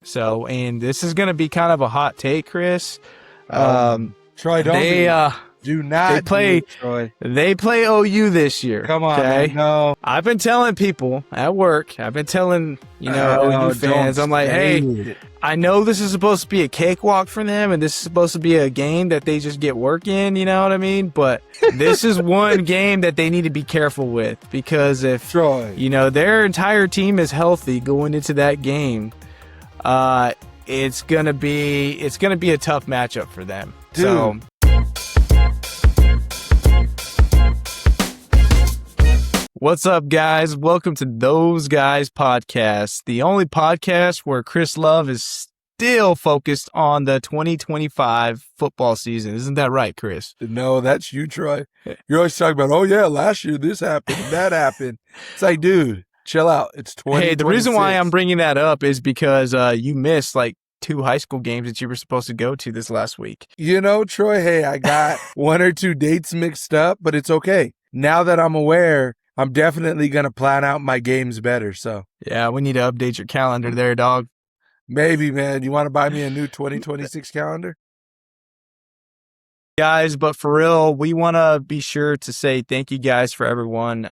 So, and this is going to be kind of a hot take, Chris. Troy, do not play, Troy. They play OU this year. Come on, okay? Man, no. I've been telling people at work, OU fans, I'm like, hey, I know this is supposed to be a cakewalk for them, and this is supposed to be a game that they just get work in, you know what I mean? But this is one game that they need to be careful with, because if Troy, their entire team is healthy going into that game, it's gonna be a tough matchup for them. Dude. So. What's up, guys? Welcome to Those Guys Podcast, the only podcast where Chris Love is still focused on the 2025 football season. Isn't that right, Chris? No, that's you, Troy. You're always talking about, last year this happened, that happened. It's like, dude, chill out. It's 2026. Hey, the reason why I'm bringing that up is because you missed like 2 high school games that you were supposed to go to this last week. Troy, hey, I got 1 or 2 dates mixed up, but it's okay. Now that I'm aware, I'm definitely going to plan out my games better, so. Yeah, we need to update your calendar there, dog. Maybe, man. You want to buy me a new 2026 calendar? Guys, but for real, we want to be sure to say thank you guys for everyone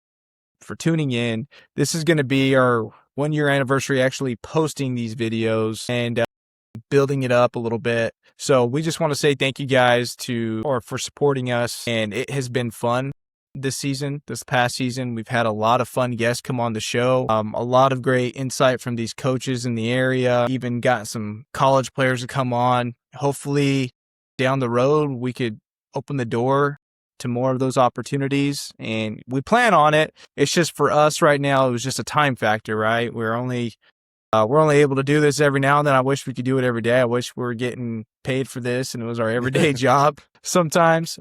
for tuning in. This is going to be our 1-year anniversary actually posting these videos and building it up a little bit. So we just want to say thank you guys for supporting us, and it has been fun. This past season, we've had a lot of fun guests come on the show. A lot of great insight from these coaches in the area, even got some college players to come on. Hopefully down the road, we could open the door to more of those opportunities, and we plan on it. It's just for us right now, it was just a time factor, right? We're only able to do this every now and then. I wish we could do it every day. I wish we were getting paid for this and it was our everyday job sometimes.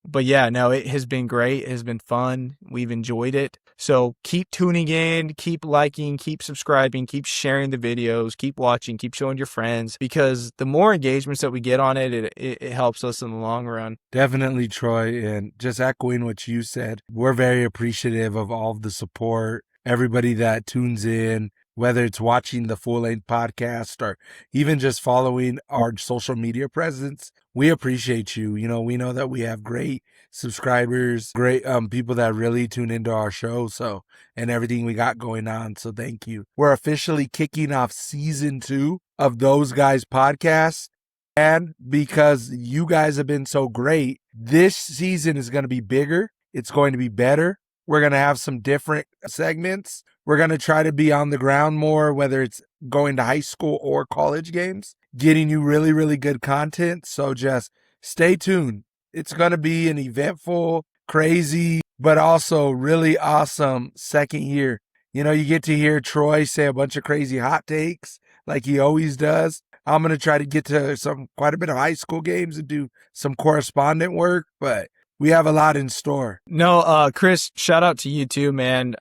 But yeah, no, it has been great. It has been fun. We've enjoyed it. So keep tuning in, keep liking, keep subscribing, keep sharing the videos, keep watching, keep showing your friends, because the more engagements that we get on it helps us in the long run. Definitely, Troy. And just echoing what you said, we're very appreciative of all of the support, everybody that tunes in, whether it's watching the full-length podcast or even just following our social media presence. We appreciate you. We know that we have great subscribers, great people that really tune into our show, and everything we got going on. So thank you. We're officially kicking off season 2 of Those Guys Podcast. And because you guys have been so great, this season is going to be bigger. It's going to be better. We're going to have some different segments. We're going to try to be on the ground more, whether it's going to high school or college games, getting you really, really good content. So just stay tuned. It's going to be an eventful, crazy, but also really awesome second year. You get to hear Troy say a bunch of crazy hot takes like he always does. I'm going to try to get to quite a bit of high school games and do some correspondent work, but we have a lot in store. No, Chris, shout out to you too, man.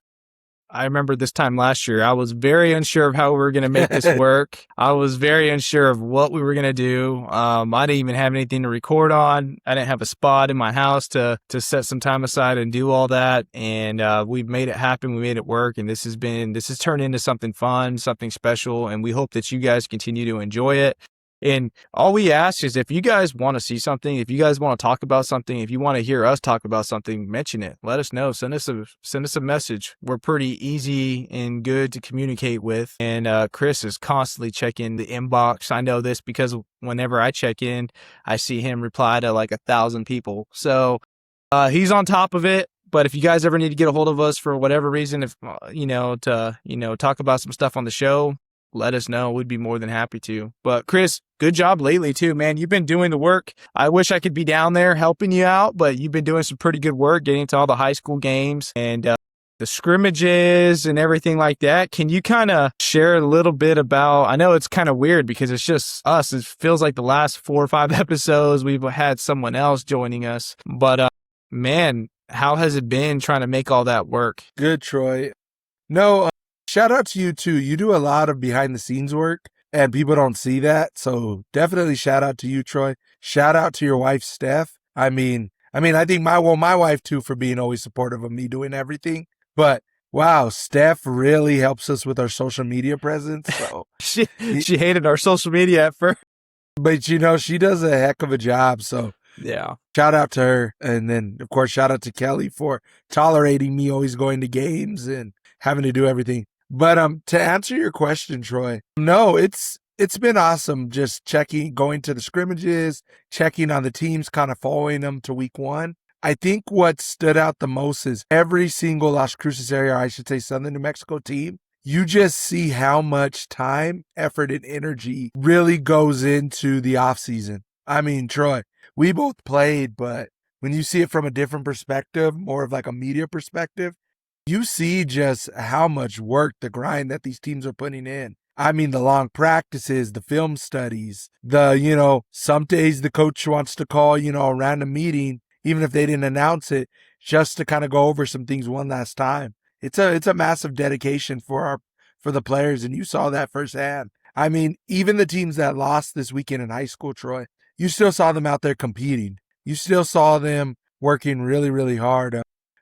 I remember this time last year, I was very unsure of how we were going to make this work. I was very unsure of what we were going to do. I didn't even have anything to record on. I didn't have a spot in my house to set some time aside and do all that. And we've made it happen. We made it work. And this has turned into something fun, something special. And we hope that you guys continue to enjoy it. And all we ask is, if you guys want to see something, if you guys want to talk about something, if you want to hear us talk about something, mention it. Let us know. Send us a message. We're pretty easy and good to communicate with. And Chris is constantly checking the inbox. I know this because whenever I check in, I see him reply to like 1,000 people. So he's on top of it. But if you guys ever need to get a hold of us for whatever reason, if to talk about some stuff on the show, let us know. We'd be more than happy to. But Chris, good job lately too, man. You've been doing the work. I wish I could be down there helping you out, but you've been doing some pretty good work getting to all the high school games and the scrimmages and everything like that. Can you kind of share a little bit about, I know it's kind of weird because it's just us. It feels like the last 4 or 5 episodes we've had someone else joining us. But man, how has it been trying to make all that work? Good, Troy. No, shout out to you too. You do a lot of behind the scenes work and people don't see that. So definitely shout out to you, Troy. Shout out to your wife, Steph. I think my wife too, for being always supportive of me doing everything. But wow, Steph really helps us with our social media presence. So, She hated our social media at first. but you know, she does a heck of a job. So Yeah. shout out to her. And then, of course, shout out to Kelly for tolerating me always going to games and having to do everything. But to answer your question, Troy, no, it's been awesome just going to the scrimmages, checking on the teams, kind of following them to week one. I think what stood out the most is every single Las Cruces area, or I should say Southern New Mexico team, you just see how much time, effort, and energy really goes into the off season. I mean, Troy, we both played, but when you see it from a different perspective, more of like a media perspective, you see just how much work, the grind that these teams are putting in. I mean, the long practices, the film studies, some days the coach wants to call, a random meeting, even if they didn't announce it, just to kind of go over some things one last time. It's a massive dedication for the players, and you saw that firsthand. I mean, even the teams that lost this weekend in high school, Troy, you still saw them out there competing. You still saw them working really, really hard.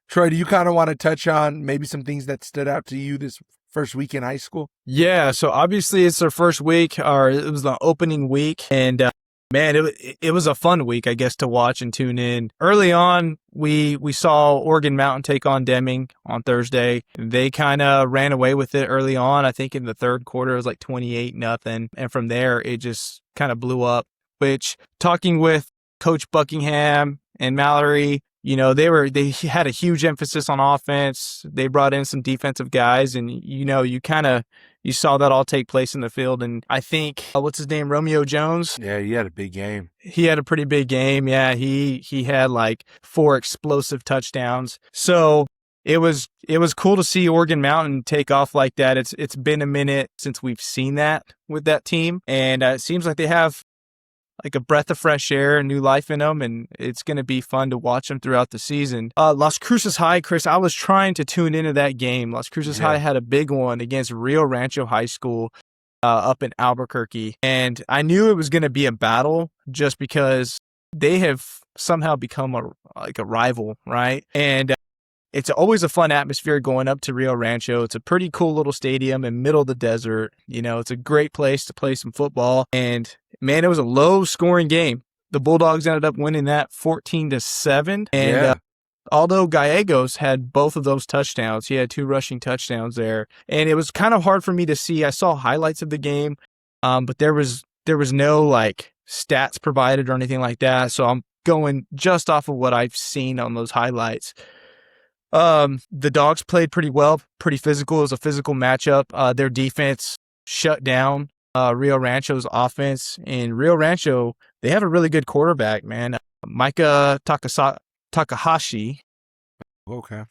Troy, do you kind of want to touch on maybe some things that stood out to you this first week in high school? Yeah. So obviously it's our first week, or it was the opening week, and man, it was a fun week, I guess, to watch and tune in. Early on, we saw Oregon Mountain take on Deming on Thursday. They kind of ran away with it early on. I think in the third quarter it was like 28-0, and from there it just kind of blew up. Which, talking with Coach Buckingham and Mallory, they had a huge emphasis on offense. They brought in some defensive guys, and you saw that all take place in the field. And I think what's his name, Romeo Jones? Yeah, he had a big game. He had a pretty big game. Yeah, he had like 4 explosive touchdowns. So it was cool to see Oregon Mountain take off like that. It's been a minute since we've seen that with that team, and it seems like they have like a breath of fresh air, a new life in them, and it's going to be fun to watch them throughout the season. Las Cruces High, Chris, I was trying to tune into that game. Las Cruces High had a big one against Rio Rancho High School up in Albuquerque, and I knew it was going to be a battle just because they have somehow become a rival, right? And it's always a fun atmosphere going up to Rio Rancho. It's a pretty cool little stadium in the middle of the desert. It's a great place to play some football. And man, it was a low-scoring game. The Bulldogs ended up winning that 14-7. And although Gallegos had both of those touchdowns, he had 2 rushing touchdowns there. And it was kind of hard for me to see. I saw highlights of the game, but there was no like stats provided or anything like that. So I'm going just off of what I've seen on those highlights. The Dogs played pretty well, pretty physical. It was a physical matchup. Their defense shut down Rio Rancho's offense. And Rio Rancho, they have a really good quarterback, man. Micah Takahashi. Okay.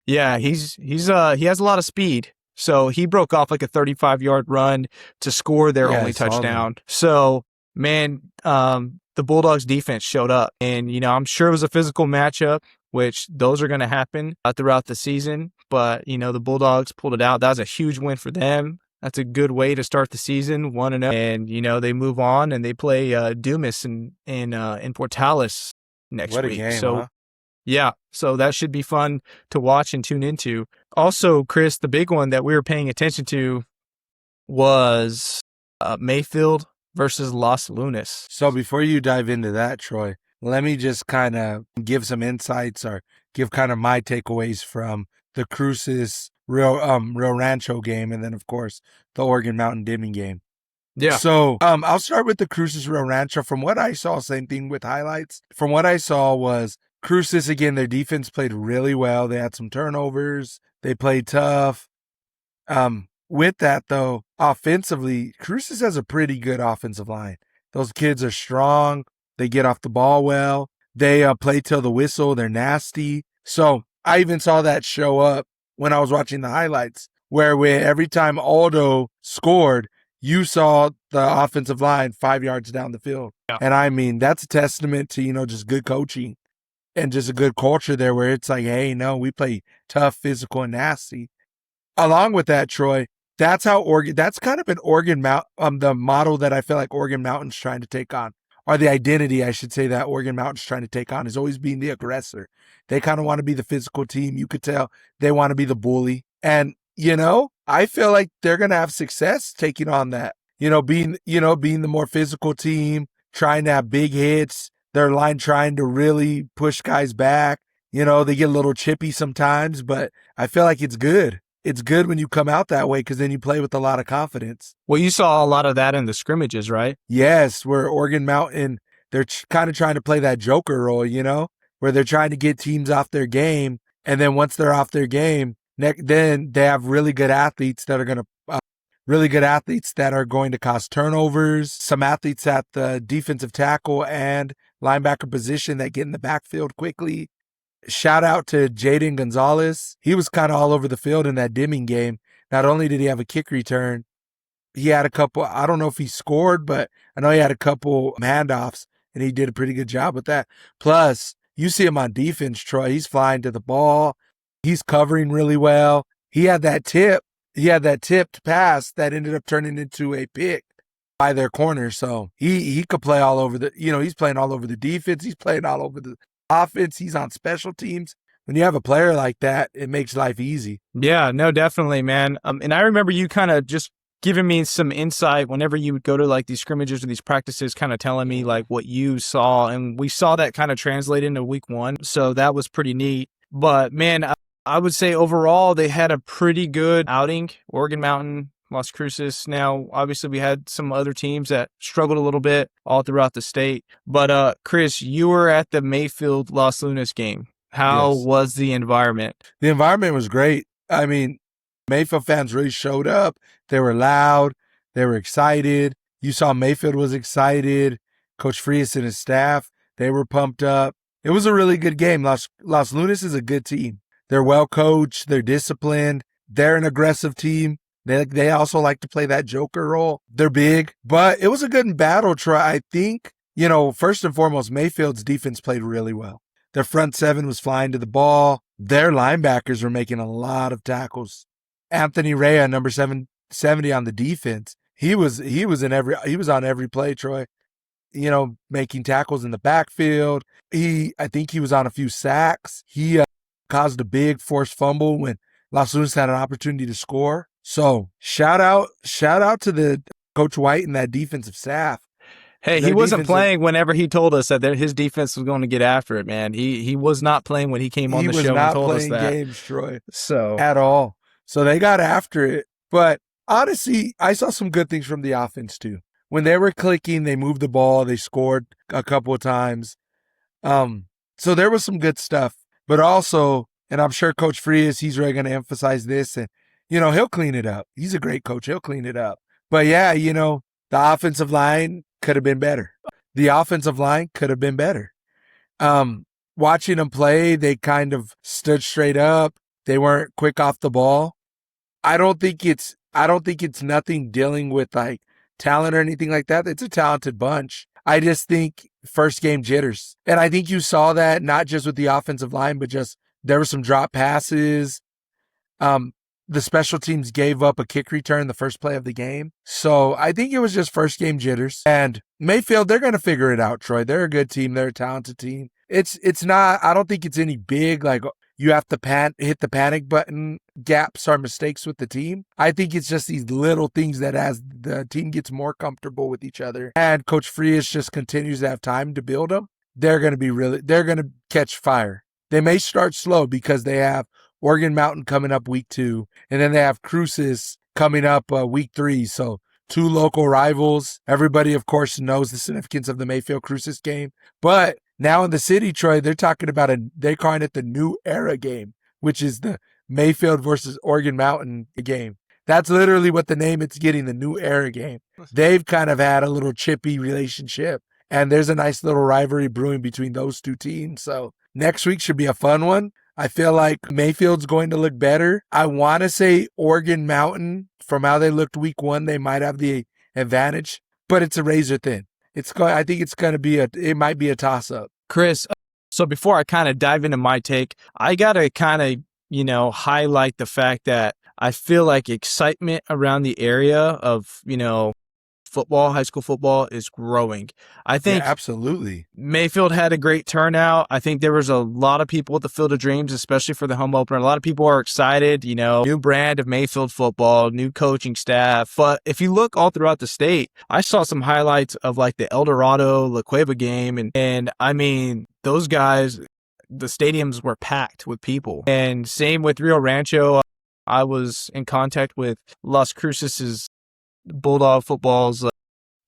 Yeah, he has a lot of speed. So he broke off like a 35-yard run to score their only touchdown. So, man, the Bulldogs defense showed up. And, I'm sure it was a physical matchup, which those are going to happen throughout the season. But, the Bulldogs pulled it out. That was a huge win for them. That's a good way to start the season, 1-0. And, they move on and they play Dumas in Portales next week. What a game, so, huh? Yeah, so that should be fun to watch and tune into. Also, Chris, the big one that we were paying attention to was Mayfield versus Los Lunas. So before you dive into that, Troy, let me just kind of give some insights or give kind of my takeaways from the Cruces Rio Rancho game, and then of course the Oregon Mountain Deming game. Yeah. So I'll start with the Cruces Rio Rancho. From what I saw, same thing with highlights. From what I saw was Cruces, again, their defense played really well. They had some turnovers. They played tough. With that, though, offensively, Cruces has a pretty good offensive line. Those kids are strong. They get off the ball well. They play till the whistle. They're nasty. So I even saw that show up when I was watching the highlights, where every time Aldo scored, you saw the offensive line 5 yards down the field. Yeah. And I mean, that's a testament to, just good coaching and just a good culture there where it's like, hey, no, we play tough, physical, and nasty. Along with that, Troy, that's kind of been Oregon Mountain, the model that I feel like Oregon Mountain's trying to take on, or the identity, I should say, that Oregon Mountain's trying to take on is always being the aggressor. They kind of want to be the physical team. You could tell they want to be the bully. And, I feel like they're going to have success taking on that. Being the more physical team, trying to have big hits, their line trying to really push guys back. They get a little chippy sometimes, but I feel like it's good. It's good when you come out that way because then you play with a lot of confidence. Well, you saw a lot of that in the scrimmages, right? Yes, where Oregon Mountain, they're kind of trying to play that joker role, where they're trying to get teams off their game. And then once they're off their game, then they have really good athletes that are going to cause turnovers, some athletes at the defensive tackle and linebacker position that get in the backfield quickly. Shout out to Jaden Gonzalez. He was kind of all over the field in that Deming game. Not only did he have a kick return, he had a couple, I don't know if he scored, but I know he had a couple handoffs, and he did a pretty good job with that. Plus, you see him on defense, Troy. He's flying to the ball. He's covering really well. He had that tipped pass that ended up turning into a pick by their corner. So he could play all over he's playing all over the defense. He's playing all over the offense. He's on special teams. When you have a player like that, it makes life easy. Yeah, no, definitely, man. And I remember you kind of just giving me some insight whenever you would go to like these scrimmages or these practices, kind of telling me like what you saw. And we saw that kind of translate into week one. So that was pretty neat. But man, I would say overall, they had a pretty good outing. Oregon Mountain, Las Cruces. Now, obviously, we had some other teams that struggled a little bit all throughout the state. But Chris, you were at the Mayfield Los Lunas game. How was the environment? The environment was great. I mean, Mayfield fans really showed up. They were loud. They were excited. You saw Mayfield was excited. Coach Frias and his staff, they were pumped up. It was a really good game. Las Lunas is a good team. They're well coached. They're disciplined. They're an aggressive team. They also like to play that joker role. They're big, but it was a good battle try. I think, first and foremost, Mayfield's defense played really well. Their front seven was flying to the ball. Their linebackers were making a lot of tackles. Anthony Rea, number 770 on the defense, he was on every play, Troy. Making tackles in the backfield. I think he was on a few sacks. He caused a big forced fumble when Las Lunas had an opportunity to score. So shout out to the Coach White and that defensive staff. Hey, he wasn't playing whenever he told us that his defense was going to get after it, man. He was not playing when he came on the show and told us that. He was not playing games, Troy. So at all. So they got after it. But honestly, I saw some good things from the offense too. When they were clicking, they moved the ball. They scored a couple of times. So there was some good stuff. But also, and I'm sure Coach Frias, he's really going to emphasize this. And, he'll clean it up. He's a great coach. He'll clean it up. But yeah, the offensive line could have been better. Watching them play, they kind of stood straight up. They weren't quick off the ball. I don't think it's nothing dealing with like talent or anything like that. It's a talented bunch. I just think first game jitters. And I think you saw that not just with the offensive line, but just there were some drop passes. The special teams gave up a kick return the first play of the game. So I think it was just first game jitters. And Mayfield, they're going to figure it out, Troy. They're a good team. They're a talented team. It's not, I don't think it's any big, like you have to hit the panic button gaps or mistakes with the team. I think it's just these little things that as the team gets more comfortable with each other and Coach Frias just continues to have time to build them, they're going to catch fire. They may start slow because they have Oregon Mountain coming up week 2, and then they have Cruces coming up week 3. So 2 local rivals. Everybody, of course, knows the significance of the Mayfield Cruces game. But now in the city, Troy, they're talking about they're calling it the New Era game, which is the Mayfield versus Oregon Mountain game. That's literally what the name it's getting, the New Era game. They've kind of had a little chippy relationship, and there's a nice little rivalry brewing between those two teams. So next week should be a fun one. I feel like Mayfield's going to look better. I want to say Oregon Mountain, from how they looked week 1, they might have the advantage, but it's a razor thin. I think it might be a toss up. Chris, so before I kind of dive into my take, I got to kind of, highlight the fact that I feel like excitement around the area of, football, high school football, is growing. I Yeah, think absolutely. Mayfield had a great turnout. I think there was a lot of people at the Field of Dreams, especially for the home opener. A lot of people are excited, new brand of Mayfield football, new coaching staff. But if you look all throughout the state, I saw some highlights of like the El Dorado, La Cueva game. And I mean, those guys, the stadiums were packed with people. And same with Rio Rancho. I was in contact with Las Cruces' Bulldog football's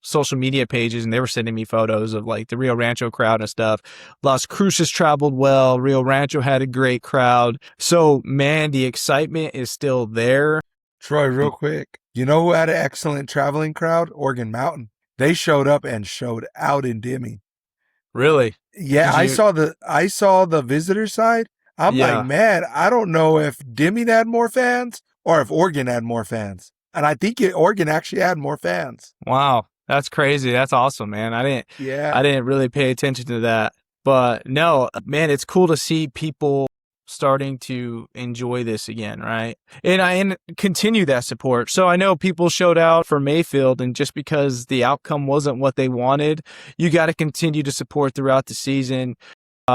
social media pages, and they were sending me photos of like the Rio Rancho crowd and stuff. Las Cruces traveled well. Rio Rancho had a great crowd. So, man, the excitement is still there. Troy, real quick, you know who had an excellent traveling crowd? Organ Mountain. They showed up and showed out in Deming. Really? Yeah, I saw the visitor side. I'm like, Yeah. man, I don't know if Deming had more fans or if Oregon had more fans. And I think Oregon actually had more fans. Wow. That's crazy. That's awesome, man. I Yeah. didn't really pay attention to that. But no, man, it's cool to see people starting to enjoy this again, right? And continue that support. So I know people showed out for Mayfield, and just because the outcome wasn't what they wanted, you got to continue to support throughout the season.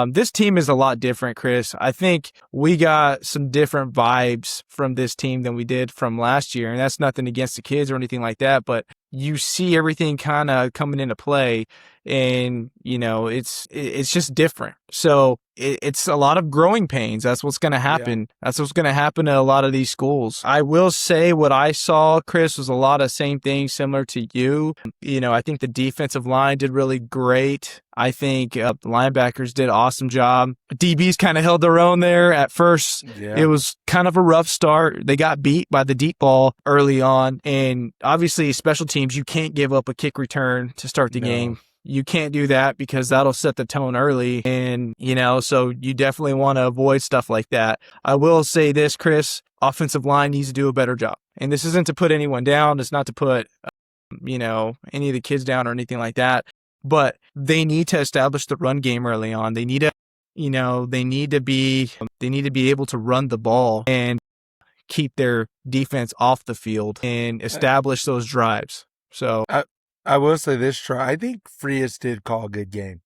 This team is a lot different, Chris. I think we got some different vibes from this team than we did from last year. And that's nothing against the kids or anything like that, but you see everything kind of coming into play, and it's just different. So it's a lot of growing pains. That's what's going to happen. Yeah. That's what's going to happen to a lot of these schools. I will say what I saw, Chris, was a lot of same things similar to you. I think the defensive line did really great. I think the linebackers did an awesome job. DBs kind of held their own there at first. Yeah. It was kind of a rough start. They got beat by the deep ball early on. And obviously, special teams, you can't give up a kick return to start the game. You can't do that because that'll set the tone early. And, so you definitely want to avoid stuff like that. I will say this, Chris, offensive line needs to do a better job. And this isn't to put anyone down. It's not to put, any of the kids down or anything like that. But they need to establish the run game early on. They need to, they need to be able to run the ball and keep their defense off the field and establish those drives. So I will say this, Troy. I think Frias did call a good game.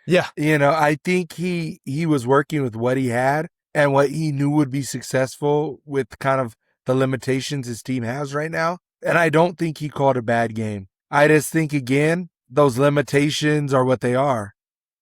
Yeah. I think he was working with what he had and what he knew would be successful with kind of the limitations his team has right now. And I don't think he called a bad game. I just think, again, those limitations are what they are.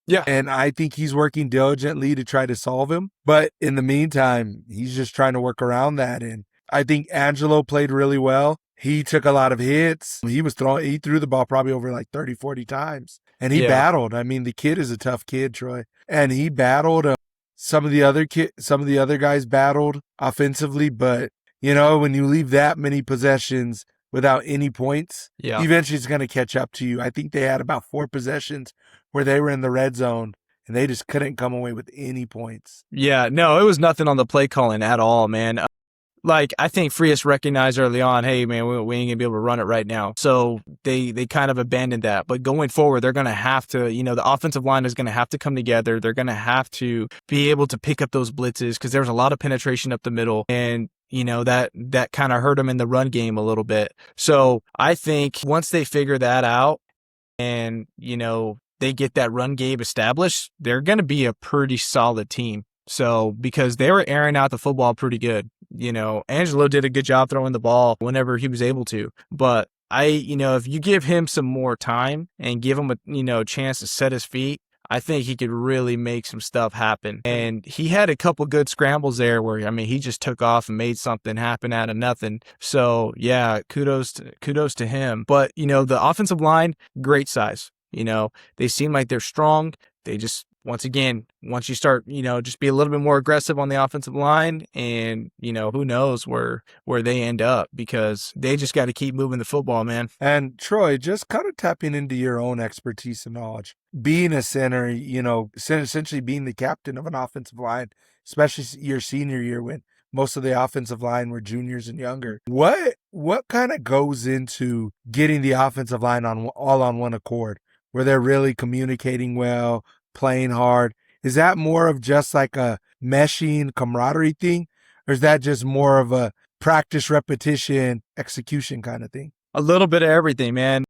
Yeah. And I think he's working diligently to try to solve them. But in the meantime, he's just trying to work around that. And I think Angelo played really well. He took a lot of hits. He threw the ball probably over like 30, 40 times. And he battled. I mean, the kid is a tough kid, Troy. And he battled. Some of the other guys battled offensively. But, when you leave that many possessions without any points, eventually it's going to catch up to you. I think they had about 4 possessions where they were in the red zone and they just couldn't come away with any points. Yeah, no, it was nothing on the play calling at all, man. I think Frias recognized early on, hey, man, we ain't going to be able to run it right now. So they kind of abandoned that. But going forward, they're going to have to, the offensive line is going to have to come together. They're going to have to be able to pick up those blitzes because there was a lot of penetration up the middle. And that kind of hurt them in the run game a little bit. So I think once they figure that out and, they get that run game established, they're going to be a pretty solid team. So because they were airing out the football pretty good. Angelo did a good job throwing the ball whenever he was able to. But if you give him some more time and give him a chance to set his feet, I think he could really make some stuff happen. And he had a couple good scrambles there where, he just took off and made something happen out of nothing. So, yeah, kudos to him. But, the offensive line, great size. They seem like they're strong. They just, once you start, just be a little bit more aggressive on the offensive line and, who knows where they end up because they just got to keep moving the football, man. And Troy, just kind of tapping into your own expertise and knowledge, being a center, essentially being the captain of an offensive line, especially your senior year when most of the offensive line were juniors and younger. What kind of goes into getting the offensive line all on one accord where they're really communicating well, playing hard? Is that more of just like a meshing camaraderie thing? Or is that just more of a practice, repetition, execution kind of thing? A little bit of everything, man.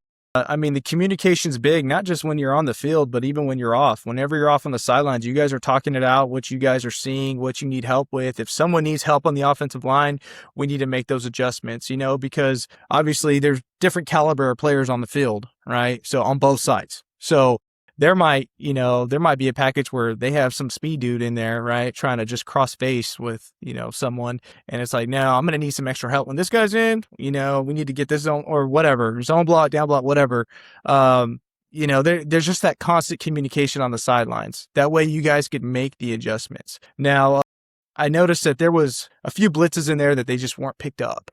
I mean, the communication's big, not just when you're on the field, but even when you're off. Whenever you're off on the sidelines, you guys are talking it out, what you guys are seeing, what you need help with. If someone needs help on the offensive line, we need to make those adjustments, because obviously there's different caliber of players on the field, right? So on both sides. So there might be a package where they have some speed dude in there, right? Trying to just cross face with, someone. And it's like, no, I'm going to need some extra help when this guy's in, we need to get this zone or whatever, zone block, down block, whatever. There's just that constant communication on the sidelines. That way you guys could make the adjustments. Now, I noticed that there was a few blitzes in there that they just weren't picked up.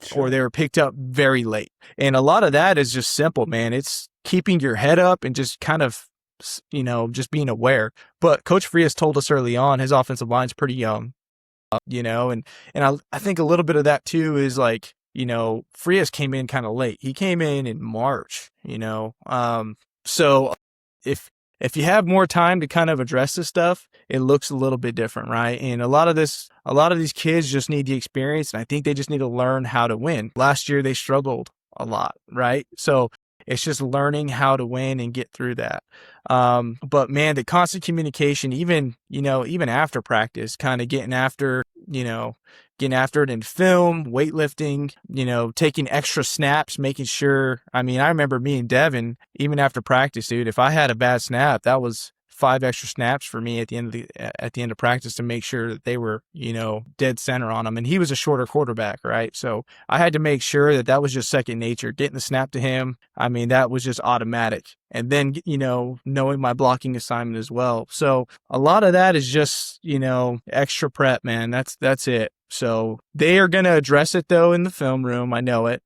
Sure. Or they were picked up very late. And a lot of that is just simple, man. It's keeping your head up and just kind of, just being aware. But Coach Frias told us early on his offensive line's pretty young, and I think a little bit of that too is like, Frias came in kind of late. He came in March, so if you have more time to kind of address this stuff, it looks a little bit different, right? And a lot of these kids just need the experience, and I think they just need to learn how to win. Last year, they struggled a lot, right? So it's just learning how to win and get through that. But man, the constant communication, even after practice, kind of getting after it in film, weightlifting, taking extra snaps, making sure. I mean, I remember me and Devin, even after practice, dude, if I had a bad snap, that was 5 extra snaps for me at the end of practice to make sure that they were, dead center on them. And he was a shorter quarterback, right? So I had to make sure that was just second nature. Getting the snap to him, I mean, that was just automatic. And then, knowing my blocking assignment as well. So a lot of that is just, extra prep, man. That's it. So they are going to address it though in the film room. I know it.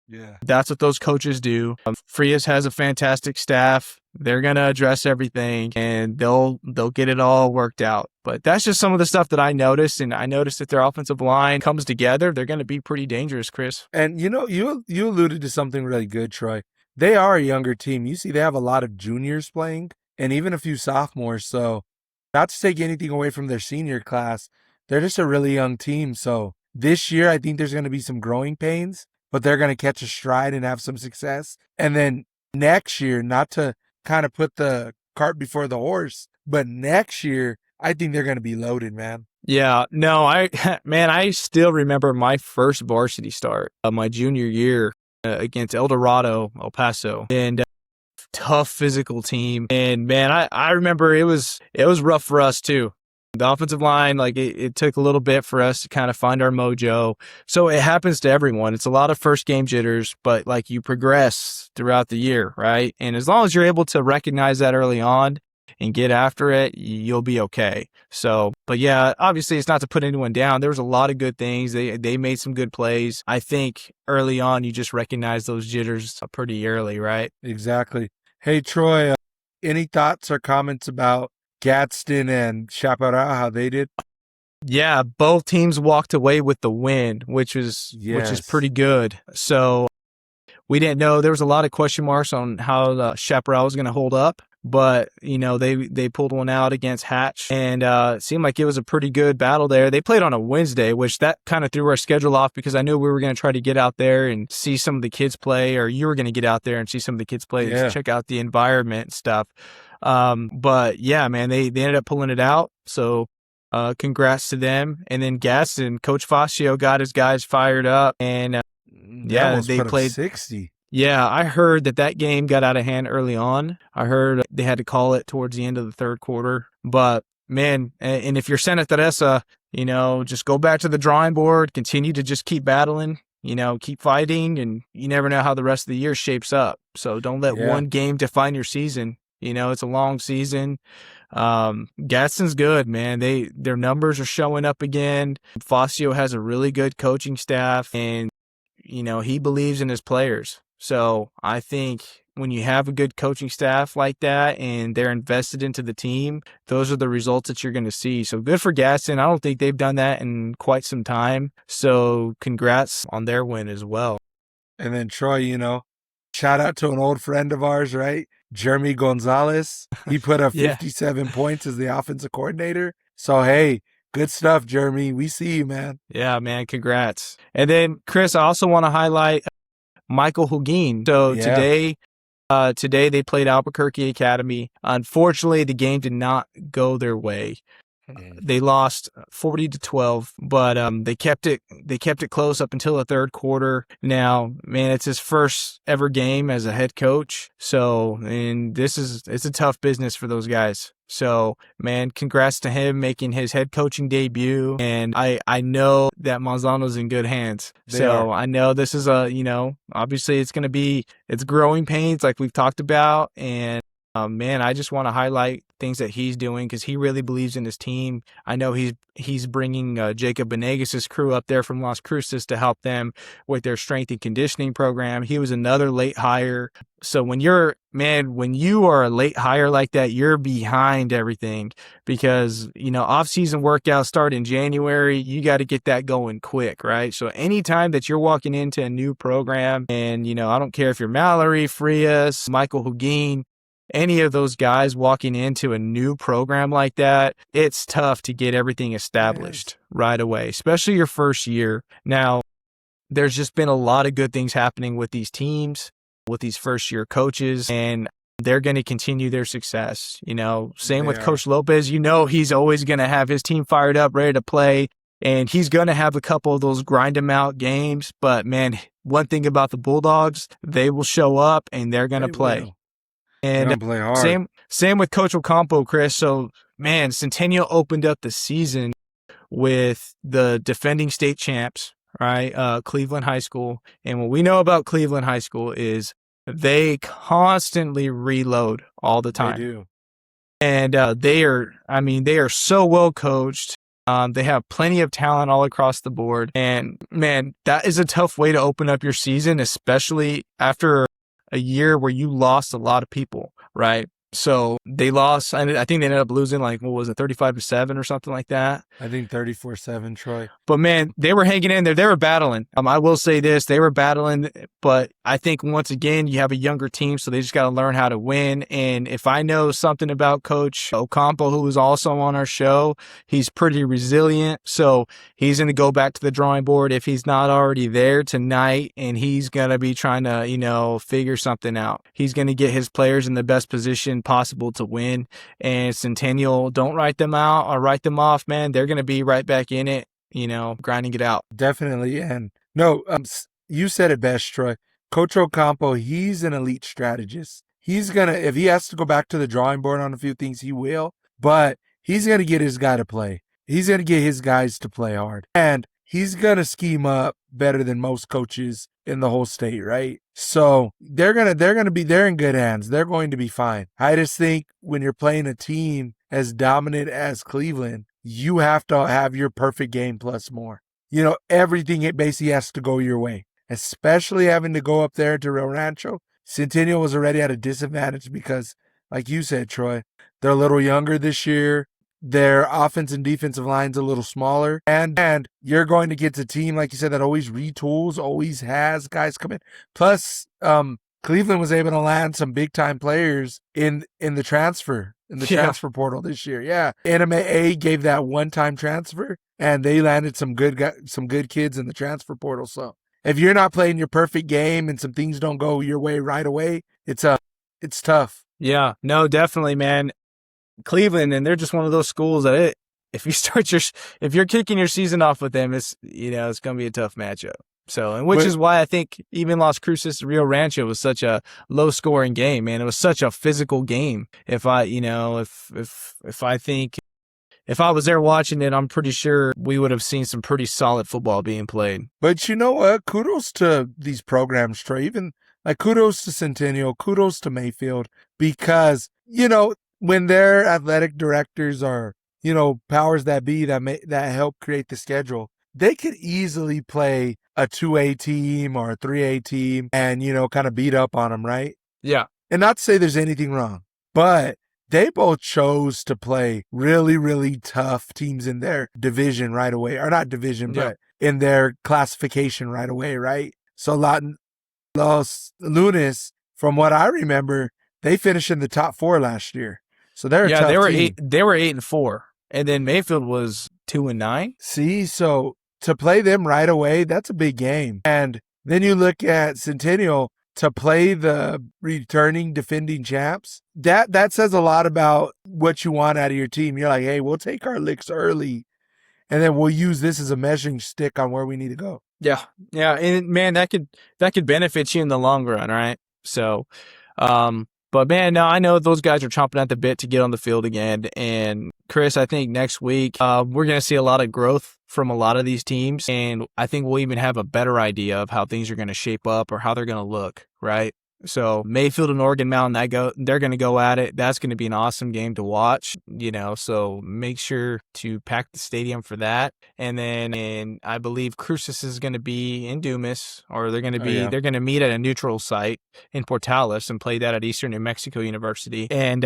Yeah. That's what those coaches do. Frias has a fantastic staff. They're going to address everything and they'll get it all worked out. But that's just some of the stuff that I noticed. And I noticed if their offensive line comes together, they're going to be pretty dangerous, Chris. And you alluded to something really good, Troy. They are a younger team. You see, they have a lot of juniors playing and even a few sophomores. So not to take anything away from their senior class, they're just a really young team. So this year, I think there's going to be some growing pains, but they're going to catch a stride and have some success. And then next year, not to kind of put the cart before the horse, but next year, I think they're going to be loaded, man. Yeah, no, I still remember my first varsity start of my junior year against El Dorado, El Paso, and tough physical team. And man, I remember it was rough for us too. The offensive line, like it took a little bit for us to kind of find our mojo. So it happens to everyone. It's a lot of first game jitters, but like you progress throughout the year, right? And as long as you're able to recognize that early on and get after it, you'll be okay. So, but yeah, obviously it's not to put anyone down. There was a lot of good things. They made some good plays. I think early on you just recognize those jitters pretty early, right? Exactly. Hey, Troy, any thoughts or comments about Gadsden and Chaparral, how they did? Yeah, both teams walked away with the win, which is pretty good. So we didn't know. There was a lot of question marks on how Chaparral was going to hold up, but they pulled one out against Hatch, and it seemed like it was a pretty good battle there. They played on a Wednesday, which that kind of threw our schedule off because I knew we were going to try to get out there and see some of the kids play, or you were going to get out there and see some of the kids play, to check out the environment and stuff. But yeah, man, they ended up pulling it out. So congrats to them. And then Gadsden, Coach Fascio got his guys fired up, and they played 60. Yeah, I heard that game got out of hand early on. I heard they had to call it towards the end of the third quarter. But man, and if you're Santa Teresa, just go back to the drawing board, continue to just keep battling, keep fighting, and you never know how the rest of the year shapes up. So don't let one game define your season. It's a long season. Gadsden's good, man. Their numbers are showing up again. Fascio has a really good coaching staff, and he believes in his players. So I think when you have a good coaching staff like that and they're invested into the team, those are the results that you're going to see. So good for Gadsden. I don't think they've done that in quite some time. So congrats on their win as well. And then Troy, shout out to an old friend of ours, right? Jeremy Gonzalez. He put up 57 points as the offensive coordinator. So, hey, good stuff, Jeremy. We see you, man. Yeah, man. Congrats. And then, Chris, I also want to highlight Michael Hugin. So today they played Albuquerque Academy. Unfortunately, the game did not go their way. They lost 40-12, but they kept it close up until the third quarter. Now, man, it's his first ever game as a head coach. So, and it's a tough business for those guys. So, man, congrats to him making his head coaching debut. And I know that Manzano's in good hands. I know this is obviously it's growing pains like we've talked about. And man, I just want to highlight things that he's doing because he really believes in his team. I know he's bringing Jacob Benegas' crew up there from Las Cruces to help them with their strength and conditioning program. He was another late hire. So when you are a late hire like that, you're behind everything because, off-season workouts start in January. You got to get that going quick, right? So anytime that you're walking into a new program and, I don't care if you're Mallory, Frias, Michael Hugin, any of those guys walking into a new program like that, it's tough to get everything established right away, especially your first year. Now, there's just been a lot of good things happening with these teams, with these first-year coaches, and they're going to continue their success. Same with Coach Lopez. He's always going to have his team fired up, ready to play, and he's going to have a couple of those grind-them-out games. But, man, one thing about the Bulldogs, they will show up, and they're going to play. And play hard. Same with Coach Ocampo, Chris. So, man, Centennial opened up the season with the defending state champs, right? Cleveland High School. And what we know about Cleveland High School is they constantly reload all the time. They do. And they are so well coached. They have plenty of talent all across the board. And, man, that is a tough way to open up your season, especially after a year where you lost a lot of people, right? So they lost, I think they ended up losing 35-7 or something like that. I think 34-7, Troy. But man, they were hanging in there. They were battling. I will say this, they were battling, but I think once again, you have a younger team, so they just got to learn how to win. And if I know something about Coach Ocampo, who was also on our show, he's pretty resilient. So he's going to go back to the drawing board if he's not already there tonight, and he's going to be trying to, figure something out. He's going to get his players in the best position possible to win. And Centennial, don't write them out or write them off, man. They're going to be right back in it, grinding it out. Definitely. And no, you said it best, Troy. Coach Ocampo, he's an elite strategist. If he has to go back to the drawing board on a few things, he will, but he's going to get his guy to play. He's going to get his guys to play hard. And he's going to scheme up better than most coaches in the whole state, right? So they're in good hands. They're going to be fine. I just think when you're playing a team as dominant as Cleveland, you have to have your perfect game plus more. Everything it basically has to go your way, especially having to go up there to Rio Rancho. Centennial was already at a disadvantage because, like you said, Troy, they're a little younger this year. Their offense and defensive line's a little smaller. And you're going to get a team, like you said, that always retools, always has guys come in. Plus, Cleveland was able to land some big-time players in the transfer portal this year. Yeah. Anime A gave that one-time transfer, and they landed some good kids in the transfer portal. So if you're not playing your perfect game and some things don't go your way right away, it's tough. Yeah, no, definitely, man. Cleveland, and they're just one of those schools that if you're kicking your season off with them, it's going to be a tough matchup. So, which is why I think even Las Cruces, Rio Rancho was such a low scoring game, man. It was such a physical game. If I was there watching it, I'm pretty sure we would have seen some pretty solid football being played. But you know what? Kudos to these programs, Trey. Even kudos to Centennial, kudos to Mayfield, because, when their athletic directors are, powers that be that help create the schedule, they could easily play a 2A team or a 3A team and, kind of beat up on them, right? Yeah. And not to say there's anything wrong, but they both chose to play really, really tough teams in their division right away. Or not division, but in their classification right away, right? So Los Lunes, from what I remember, they finished in the top 4 last year. So they're a tough team. They were 8-4, and then Mayfield was 2-9. See, so to play them right away, that's a big game. And Then you look at Centennial to play the returning defending champs. That says a lot about what you want out of your team. You're like, hey, we'll take our licks early, and then we'll use this as a measuring stick on where we need to go. Yeah. Yeah. And man, that could benefit you in the long run, right? So, but man, no, I know those guys are chomping at the bit to get on the field again. And Chris, I think next week, we're going to see a lot of growth from a lot of these teams. And I think we'll even have a better idea of how things are going to shape up or how they're going to look, right? So Mayfield and Oregon Mountain, they're going to go at it. That's going to be an awesome game to watch, so make sure to pack the stadium for that. And then I believe Cruces is going to be in Dumas, or they're going to they're going to meet at a neutral site in Portales and play that at Eastern New Mexico University. And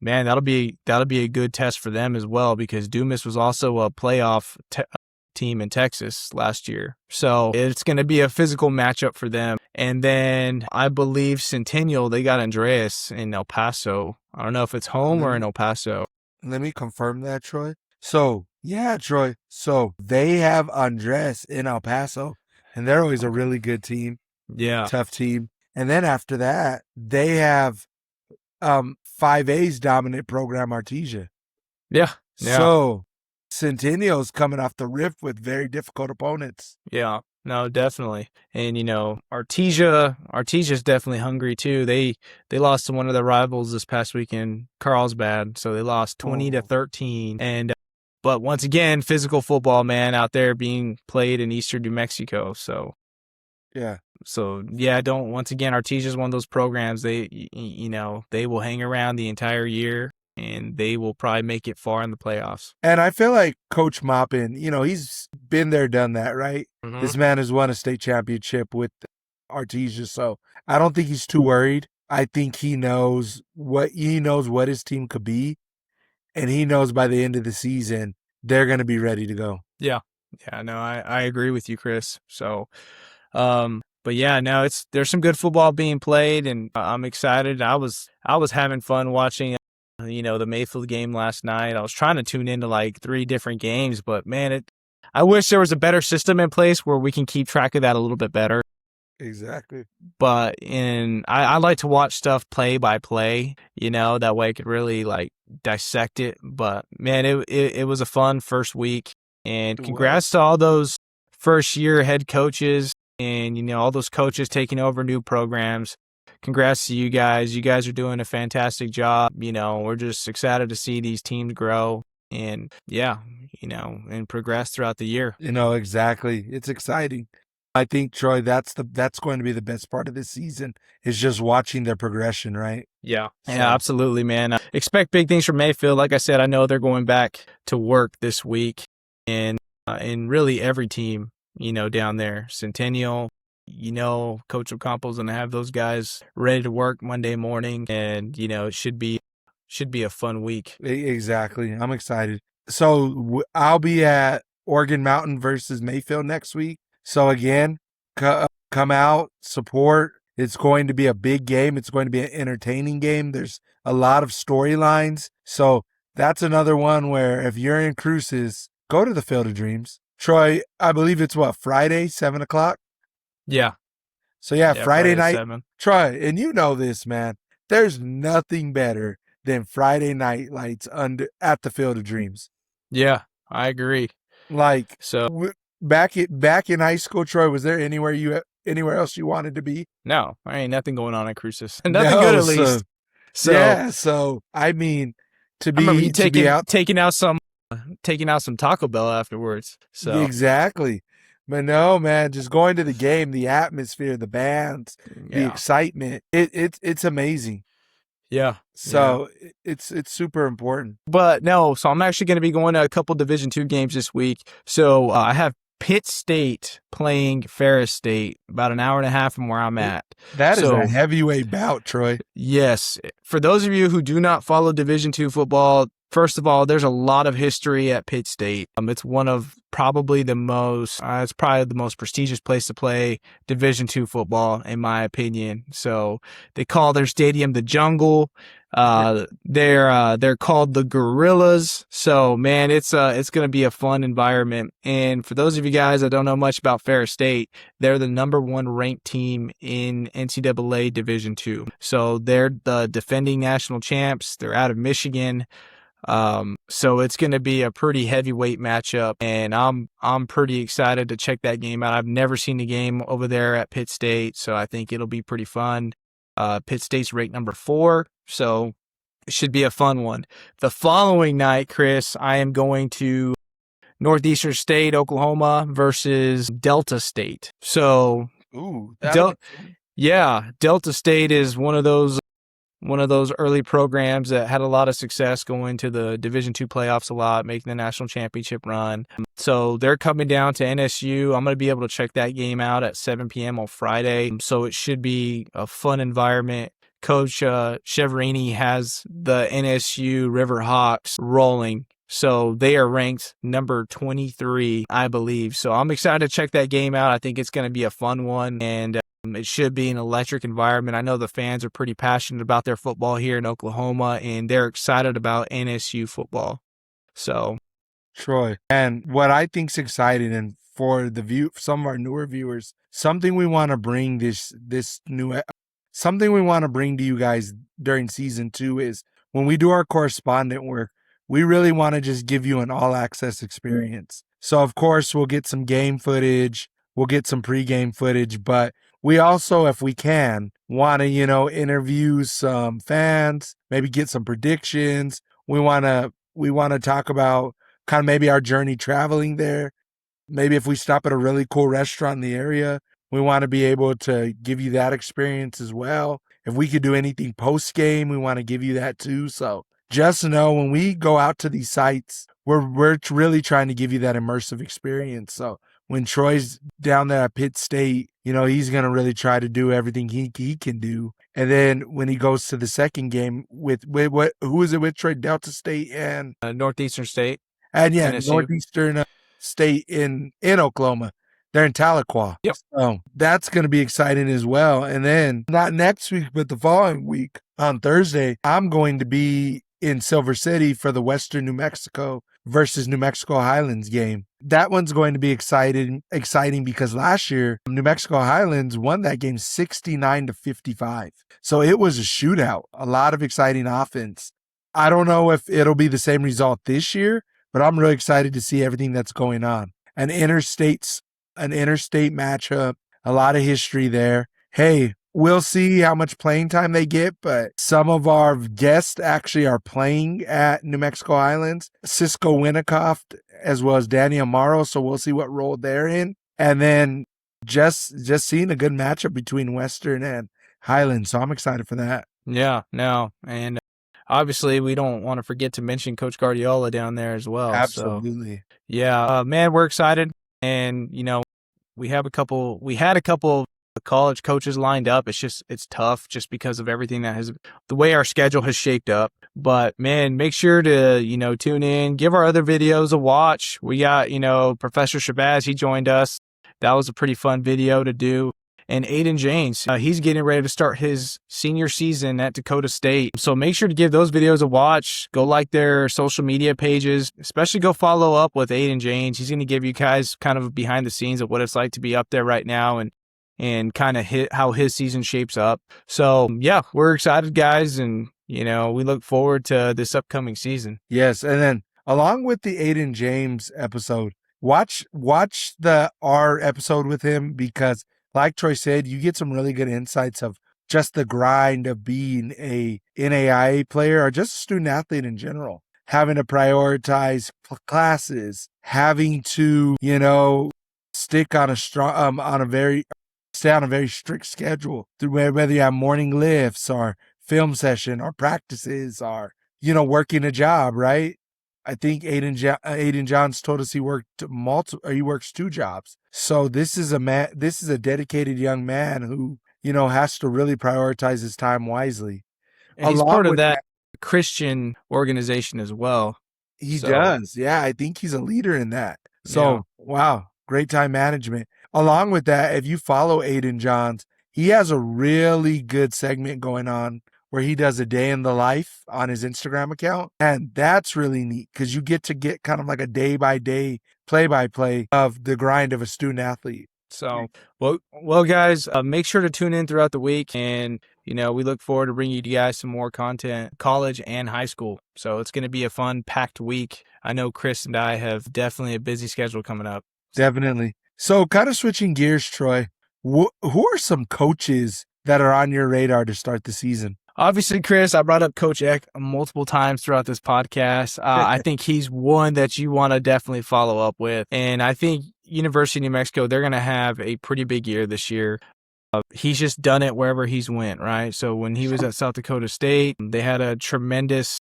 man, that'll be a good test for them as well, because Dumas was also a playoff team in Texas last year. So it's going to be a physical matchup for them. And then I believe Centennial, they got Andreas in El Paso. I don't know if it's home or in El Paso. Let me confirm that, Troy. So, yeah, Troy. So they have Andres in El Paso, and they're always a really good team. Yeah. Tough team. And then after that, they have 5A's dominant program, Artesia. Yeah. So Centennial's coming off the rip with very difficult opponents. Yeah. No, definitely. And Artesia's definitely hungry too. They lost to one of their rivals this past weekend, Carlsbad. So they lost 20-13. And but once again, physical football, man, out there being played in Eastern New Mexico. So once again, Artesia's one of those programs, they will hang around the entire year, and they will probably make it far in the playoffs. And I feel like Coach Maupin, he's been there, done that, right? Mm-hmm. This man has won a state championship with Artesia, so I don't think he's too worried. I think he knows what his team could be, and he knows by the end of the season they're going to be ready to go. Yeah. Yeah, no, I agree with you, Chris. So, but yeah, no, there's some good football being played, and I'm excited. I was having fun watching, the Mayfield game last night. I was trying to tune into like 3 different games, but man, I wish there was a better system in place where we can keep track of that a little bit better. Exactly. But I like to watch stuff play by play, that way I could really like dissect it. But man, it was a fun first week, and congrats to all those first year head coaches and, all those coaches taking over new programs. Congrats to you guys. You guys are doing a fantastic job. We're just excited to see these teams grow and and progress throughout the year. Exactly. It's exciting. I think, Troy, that's going to be the best part of this season, is just watching their progression, right? Yeah. Yeah, absolutely, man. Expect big things from Mayfield. Like I said, I know they're going back to work this week, and really every team, down there. Centennial, Coach Ocampo's going to have those guys ready to work Monday morning, and, it should be a fun week. Exactly. I'm excited. So I'll be at Oregon Mountain versus Mayfield next week. So again, come out, support. It's going to be a big game. It's going to be an entertaining game. There's a lot of storylines. So that's another one where if you're in Cruces, go to the Field of Dreams. Troy, I believe it's Friday, 7:00? Yeah. So Friday night. 7. Troy, and you know this, man. There's nothing better than Friday night lights at the Field of Dreams. Yeah, I agree. Like, so back in high school, Troy, was there anywhere else you wanted to be? No, there ain't nothing going on at Cruces. Nothing good, at least. So I mean, to be taking out some Taco Bell afterwards. So exactly. But no, man, just going to the game, the atmosphere, the bands, the excitement, it's amazing. Yeah. So it's super important. But no, so I'm actually going to be going to a couple Division II games this week. So I have Pitt State playing Ferris State about an hour and a half from where I'm at. That is a heavyweight bout, Troy. Yes. For those of you who do not follow Division II football, First of all, there's a lot of history at Pitt State. It's one of probably the most, it's probably the most prestigious place to play Division II football, in my opinion. So they call their stadium the Jungle. They're called the Gorillas. So man, it's going to be a fun environment. And for those of you guys that don't know much about Ferris State, they're the number 1 ranked team in NCAA Division II. So they're the defending national champs. They're out of Michigan. So it's going to be a pretty heavyweight matchup, and I'm pretty excited to check that game out. I've never seen the game over there at Pitt State, so I think it'll be pretty fun. Pitt State's ranked number 4, so it should be a fun one. The following night, Chris, I am going to Northeastern State, Oklahoma versus Delta State. So, Delta State is one of those early programs that had a lot of success going to the Division II playoffs a lot, making the national championship run. So they're coming down to NSU. I'm going to be able to check that game out at 7 p.m. on Friday. So it should be a fun environment. Coach Cheverini has the NSU Riverhawks rolling. So they are ranked number 23, I believe. So I'm excited to check that game out. I think it's going to be a fun one, and it should be an electric environment. I know the fans are pretty passionate about their football here in Oklahoma, and they're excited about NSU football. So, Troy, and what I think's exciting, and for some of our newer viewers, something we want to bring something we want to bring to you guys during season 2 is when we do our correspondent work, we really want to just give you an all-access experience. So, of course, we'll get some game footage, we'll get some pregame footage, but we also, if we can, want to, interview some fans, maybe get some predictions. We want to talk about kind of maybe our journey traveling there. Maybe if we stop at a really cool restaurant in the area, we want to be able to give you that experience as well. If we could do anything post-game, we want to give you that too. So just know when we go out to these sites, we're really trying to give you that immersive experience. So when Troy's down there at Pitt State, he's going to really try to do everything he can do. And then when he goes to the second game who is it with, Troy? Delta State and Northeastern State. And NSU. Northeastern State in Oklahoma. They're in Tahlequah. Yep. So that's going to be exciting as well. And then not next week, but the following week on Thursday, I'm going to be in Silver City for the Western New Mexico versus New Mexico Highlands game. That one's going to be exciting because last year, New Mexico Highlands won that game 69-55. So it was a shootout, a lot of exciting offense. I don't know if it'll be the same result this year, but I'm really excited to see everything that's going on. An interstate matchup, a lot of history there. Hey, we'll see how much playing time they get, but some of our guests actually are playing at New Mexico Highlands. Cisco Winnicott as well as Danny Amaro, so we'll see what role they're in. And then just seeing a good matchup between Western and Highlands, so I'm excited for that. Yeah, no, and obviously we don't want to forget to mention Coach Guardiola down there as well. Absolutely. So, yeah, man, we're excited, and we had a couple of college coaches lined up. It's tough just because of everything the way our schedule has shaped up. But man, make sure to, tune in, give our other videos a watch. We got, Professor Shabazz, he joined us. That was a pretty fun video to do. And Aiden James, he's getting ready to start his senior season at Dakota State. So make sure to give those videos a watch. Go like their social media pages, especially go follow up with Aiden James. He's going to give you guys kind of behind the scenes of what it's like to be up there right now and kind of how his season shapes up. So yeah, we're excited, guys. And, we look forward to this upcoming season. Yes. And then along with the Aiden James episode, watch our episode with him, because like Troy said, you get some really good insights of just the grind of being a NAIA player or just a student athlete in general, having to prioritize classes, having to, stay on a very strict schedule through whether you have morning lifts or film session or practices or, working a job, right? I think Aiden Johns told us he works 2 jobs. So this is a dedicated young man who, has to really prioritize his time wisely. And he's part of that. Christian organization as well. He So, does. Yeah, I think he's a leader in that. So, yeah. wow, great time management. Along with that, if you follow Aiden Johns, he has a really good segment going on where he does a day in the life on his Instagram account. And that's really neat because you get kind of like a day by day, play by play of the grind of a student athlete. So, well, guys, make sure to tune in throughout the week, and we look forward to bringing you guys some more content, college and high school. So it's going to be a fun, packed week. I know Chris and I have definitely a busy schedule coming up. Definitely. So, kind of switching gears, Troy, who are some coaches that are on your radar to start the season? Obviously, Chris, I brought up Coach Eck multiple times throughout this podcast. I think he's one that you want to definitely follow up with. And I think University of New Mexico, they're going to have a pretty big year this year. He's just done it wherever he's went, right? So when he was at South Dakota State, they had a tremendous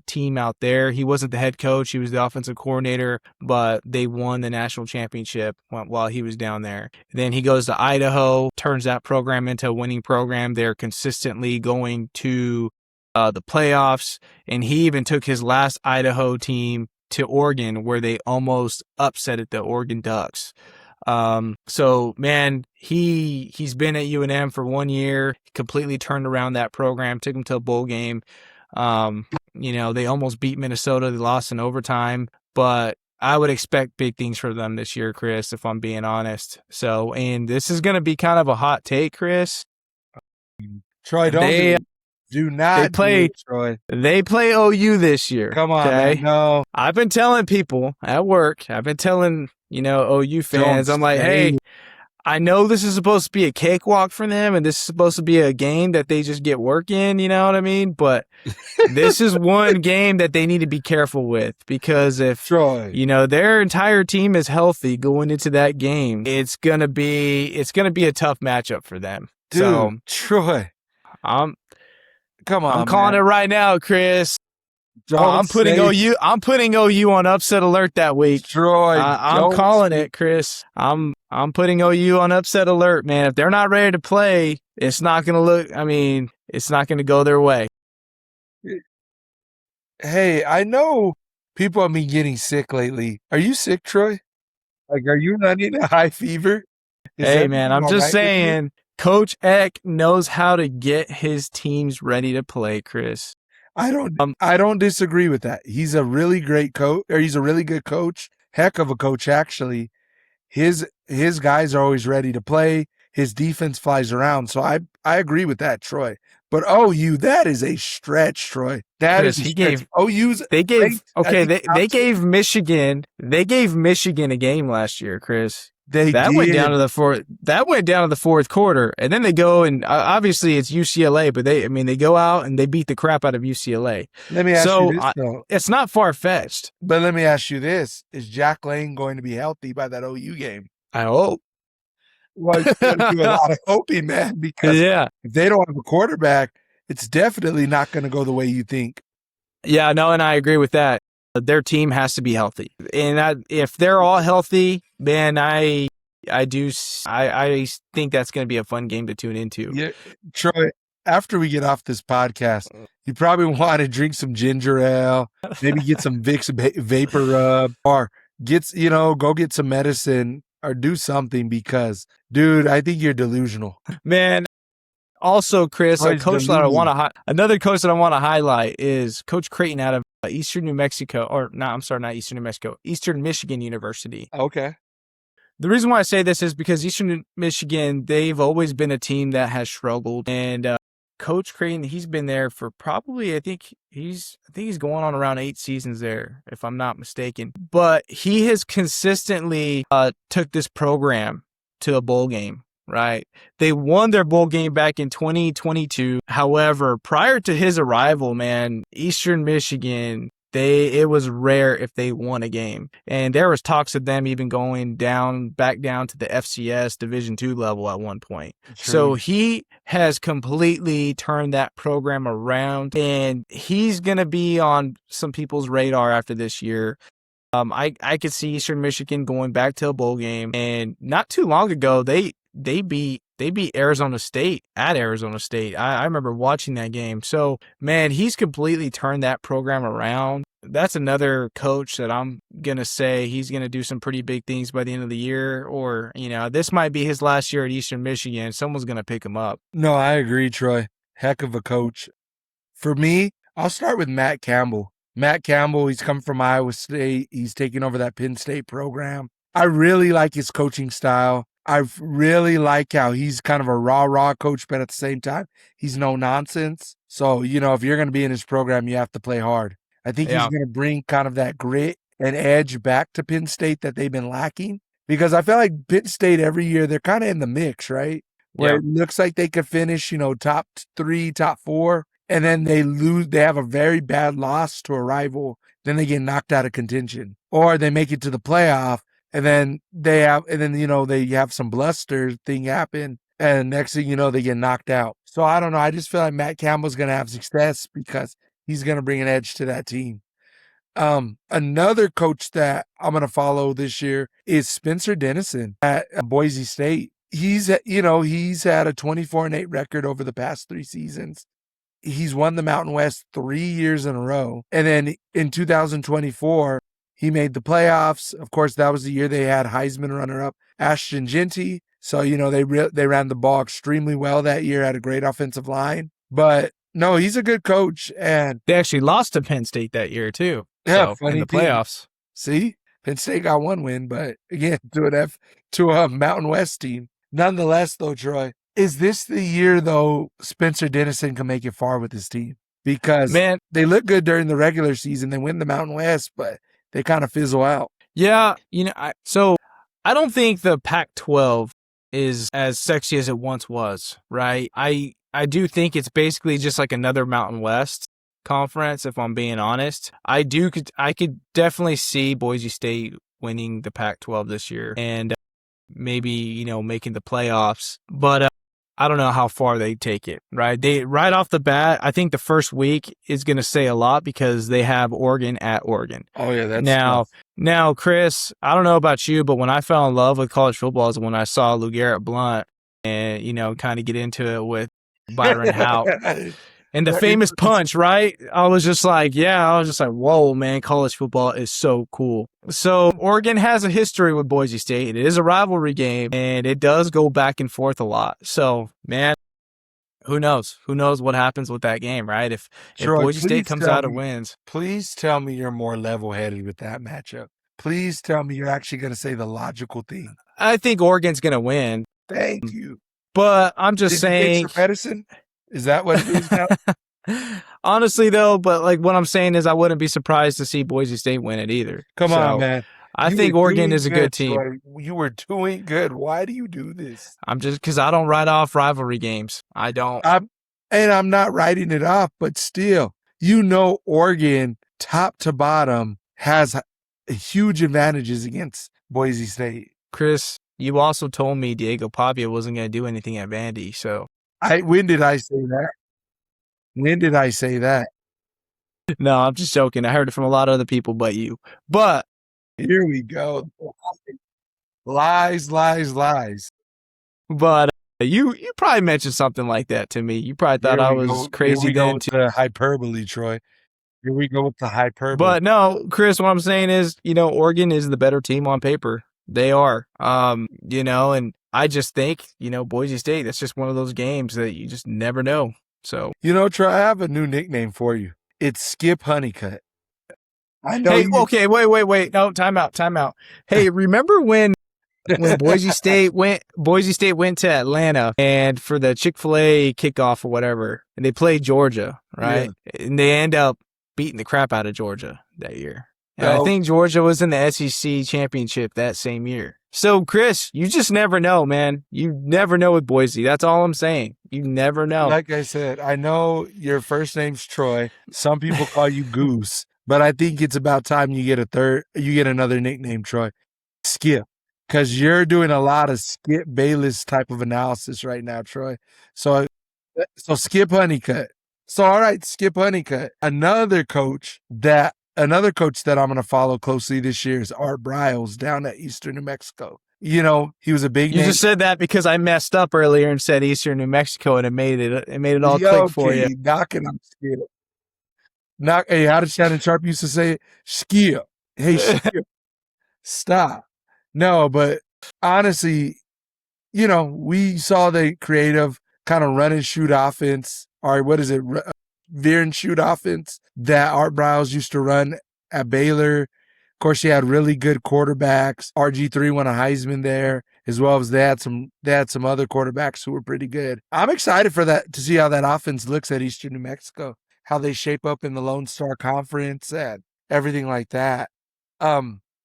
team out there. He wasn't the head coach. He was the offensive coordinator, but they won the national championship while he was down there. Then he goes to Idaho, turns that program into a winning program. They're consistently going to the playoffs, and he even took his last Idaho team to Oregon, where they almost upset the Oregon Ducks. So man, he's been at UNM for 1 year, completely turned around that program, took him to a bowl game. They almost beat Minnesota. They lost in overtime, but I would expect big things for them this year, Chris, if I'm being honest. So, and this is going to be kind of a hot take, Chris. Troy, do not play Troy. They play OU this year. Come on, okay? Man, no. I've been telling people at work, OU fans, I'm like, hey, I know this is supposed to be a cakewalk for them, and this is supposed to be a game that they just get work in, you know what I mean? But this is one game that they need to be careful with, because if their entire team is healthy going into that game, it's gonna be a tough matchup for them. Dude, so Troy, I'm man. calling it right now, Chris. I'm putting OU on upset alert that week. Troy, I'm calling it, Chris. I'm putting OU on upset alert, man. If they're not ready to play, it's not going to go their way. Hey, I know people have been getting sick lately. Are you sick, Troy? Like, are you running a high fever? Hey, man, I'm just saying, Coach Eck knows how to get his teams ready to play, Chris. I don't disagree with that. He's a really great coach, or he's a really good coach. Heck of a coach, actually. His guys are always ready to play. His defense flies around. So I agree with that, Troy. But OU, that is a stretch, Troy. That Chris, is a stretch. OU's they gave Michigan a game last year, Chris. Went down to the fourth quarter, and then they go and obviously it's UCLA, but they go out and they beat the crap out of UCLA. Let me ask you this, though. It's not far fetched. But let me ask you this: is Jack Lane going to be healthy by that OU game? I hope. Well, you got to do a lot of hoping, man, because if they don't have a quarterback, it's definitely not going to go the way you think. Yeah, no, and I agree with that. Their team has to be healthy, and if they're all healthy, man, I think that's going to be a fun game to tune into. Yeah, Troy. After we get off this podcast, you probably want to drink some ginger ale, maybe get some Vicks vapor rub, or go get some medicine or do something, because, dude, I think you're delusional, man. Also, Chris, another coach that I want to highlight is Coach Creighton out of Eastern Michigan University. Okay. The reason why I say this is because Eastern Michigan, they've always been a team that has struggled, and Coach Creighton, he's been there for probably, I think he's going on around 8 seasons there, if I'm not mistaken. But he has consistently took this program to a bowl game. Right. They won their bowl game back in 2022. However, prior to his arrival, man, Eastern Michigan, it was rare if they won a game. And there was talks of them even going back down to the FCS Division II level at one point. True. So he has completely turned that program around, and he's going to be on some people's radar after this year. I could see Eastern Michigan going back to a bowl game, and not too long ago, they beat they beat Arizona State at Arizona State. I remember watching that game. So, man, he's completely turned that program around. That's another coach that I'm going to say he's going to do some pretty big things by the end of the year. Or, this might be his last year at Eastern Michigan. Someone's going to pick him up. No, I agree, Troy. Heck of a coach. For me, I'll start with Matt Campbell. Matt Campbell, he's come from Iowa State. He's taking over that Penn State program. I really like his coaching style. I really like how he's kind of a raw coach, but at the same time, he's no nonsense. So, if you're going to be in his program, you have to play hard. I think he's going to bring kind of that grit and edge back to Penn State that they've been lacking. Because I feel like Penn State every year, they're kind of in the mix, right? Where it looks like they could finish, top 3, top 4. And then they lose. They have a very bad loss to a rival. Then they get knocked out of contention, or they make it to the playoff, and then they have some bluster thing happen, and next thing you know, they get knocked out. So I don't know. I just feel like Matt Campbell's going to have success because he's going to bring an edge to that team. Another coach that I'm going to follow this year is Spencer Dennison at Boise State. He's had a 24-8 record over the past 3 seasons. He's won the Mountain West 3 years in a row. And then in 2024, he made the playoffs. Of course, that was the year they had Heisman runner-up Ashton Jeanty. So, they ran the ball extremely well that year, had a great offensive line. But no, he's a good coach. And they actually lost to Penn State that year too. Yeah, in the playoffs. See, Penn State got 1 win, but again, to a Mountain West team. Nonetheless, though, Troy, is this the year, though, Spencer Dennison can make it far with his team? Because they look good during the regular season. They win the Mountain West, but they kind of fizzle out. Yeah, I don't think the Pac-12 is as sexy as it once was, right? I do think it's basically just like another Mountain West conference, if I'm being honest. I could definitely see Boise State winning the Pac-12 this year and maybe, making the playoffs. But I don't know how far they take it, right? Right off the bat, I think the first week is going to say a lot because they have Oregon at Oregon. Oh, yeah, that's Now, Chris, I don't know about you, but when I fell in love with college football is when I saw LeGarrette Blount and, kind of get into it with Byron Hout. And the famous punch, right? I was just like, whoa, man, college football is so cool. So Oregon has a history with Boise State. It is a rivalry game, and it does go back and forth a lot. So, man, who knows? Who knows what happens with that game, right? If Boise State comes out and wins. Please tell me you're more level-headed with that matchup. Please tell me you're actually going to say the logical thing. I think Oregon's going to win. Thank you. But I'm just saying. Medicine? Is that what it is now? Honestly, though, but like what I'm saying is I wouldn't be surprised to see Boise State win it either. Come on, man. I think Oregon is a good team. Troy. You were doing good. Why do you do this? I'm just because I don't write off rivalry games. I don't. I'm not writing it off, but still, Oregon, top to bottom, has huge advantages against Boise State. Chris, you also told me Diego Pavia wasn't going to do anything at Vandy, so. When did I say that? When did I say that? No, I'm just joking. I heard it from a lot of other people but you. But here we go. Lies. But you probably mentioned something like that to me. You probably thought I was crazy. Here we go with the hyperbole, Troy. Here we go with the hyperbole. But no, Chris, what I'm saying is, Oregon is the better team on paper. They are. And I just think, Boise State, that's just one of those games that you just never know. So, Troy, I have a new nickname for you. It's Skip Honeycutt. I know. Hey, okay, wait. No, time out. Hey, remember when Boise State went to Atlanta and for the Chick-fil-A kickoff or whatever, and they played Georgia, right? Yeah. And they end up beating the crap out of Georgia that year. And I think Georgia was in the SEC championship that same year. So, Chris, you just never know, man. You never know with Boise. That's all I'm saying. You never know. Like I said, I know your first name's Troy. Some people call you Goose, but I think it's about time you get another nickname, Troy. Skip. Because you're doing a lot of Skip Bayless type of analysis right now, Troy. So Skip Honeycutt. So, all right, Skip Honeycutt. Another coach that I'm going to follow closely this year is Art Briles down at Eastern New Mexico. he was a big You name. just said that because I messed up earlier and said Eastern New Mexico, and it made it all click for you. Knock it up, Skill. Hey, how did Shannon Sharp used to say it? Skill. Hey, Skill. Stop. No, but honestly, we saw the creative kind of run and shoot offense. Or what is it? Veer and shoot offense that Art Briles used to run at Baylor. Of course, you had really good quarterbacks. RG3 won a Heisman there, as well as they had some other quarterbacks who were pretty good. I'm excited for that to see how that offense looks at Eastern New Mexico, how they shape up in the Lone Star Conference and everything like that.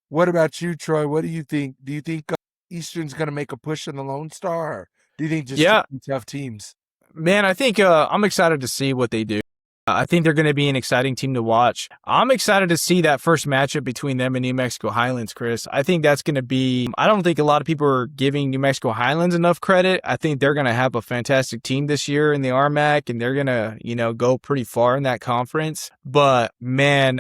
What about you, Troy? What do you think? Do you think Eastern's going to make a push in the Lone Star, or do you think just two tough teams? Man, I think I'm excited to see what they do. I think they're going to be an exciting team to watch. I'm excited to see that first matchup between them and New Mexico Highlands, Chris. I think that's going to be, I don't think a lot of people are giving New Mexico Highlands enough credit. I think they're going to have a fantastic team this year in the RMAC, and they're going to, go pretty far in that conference. But man,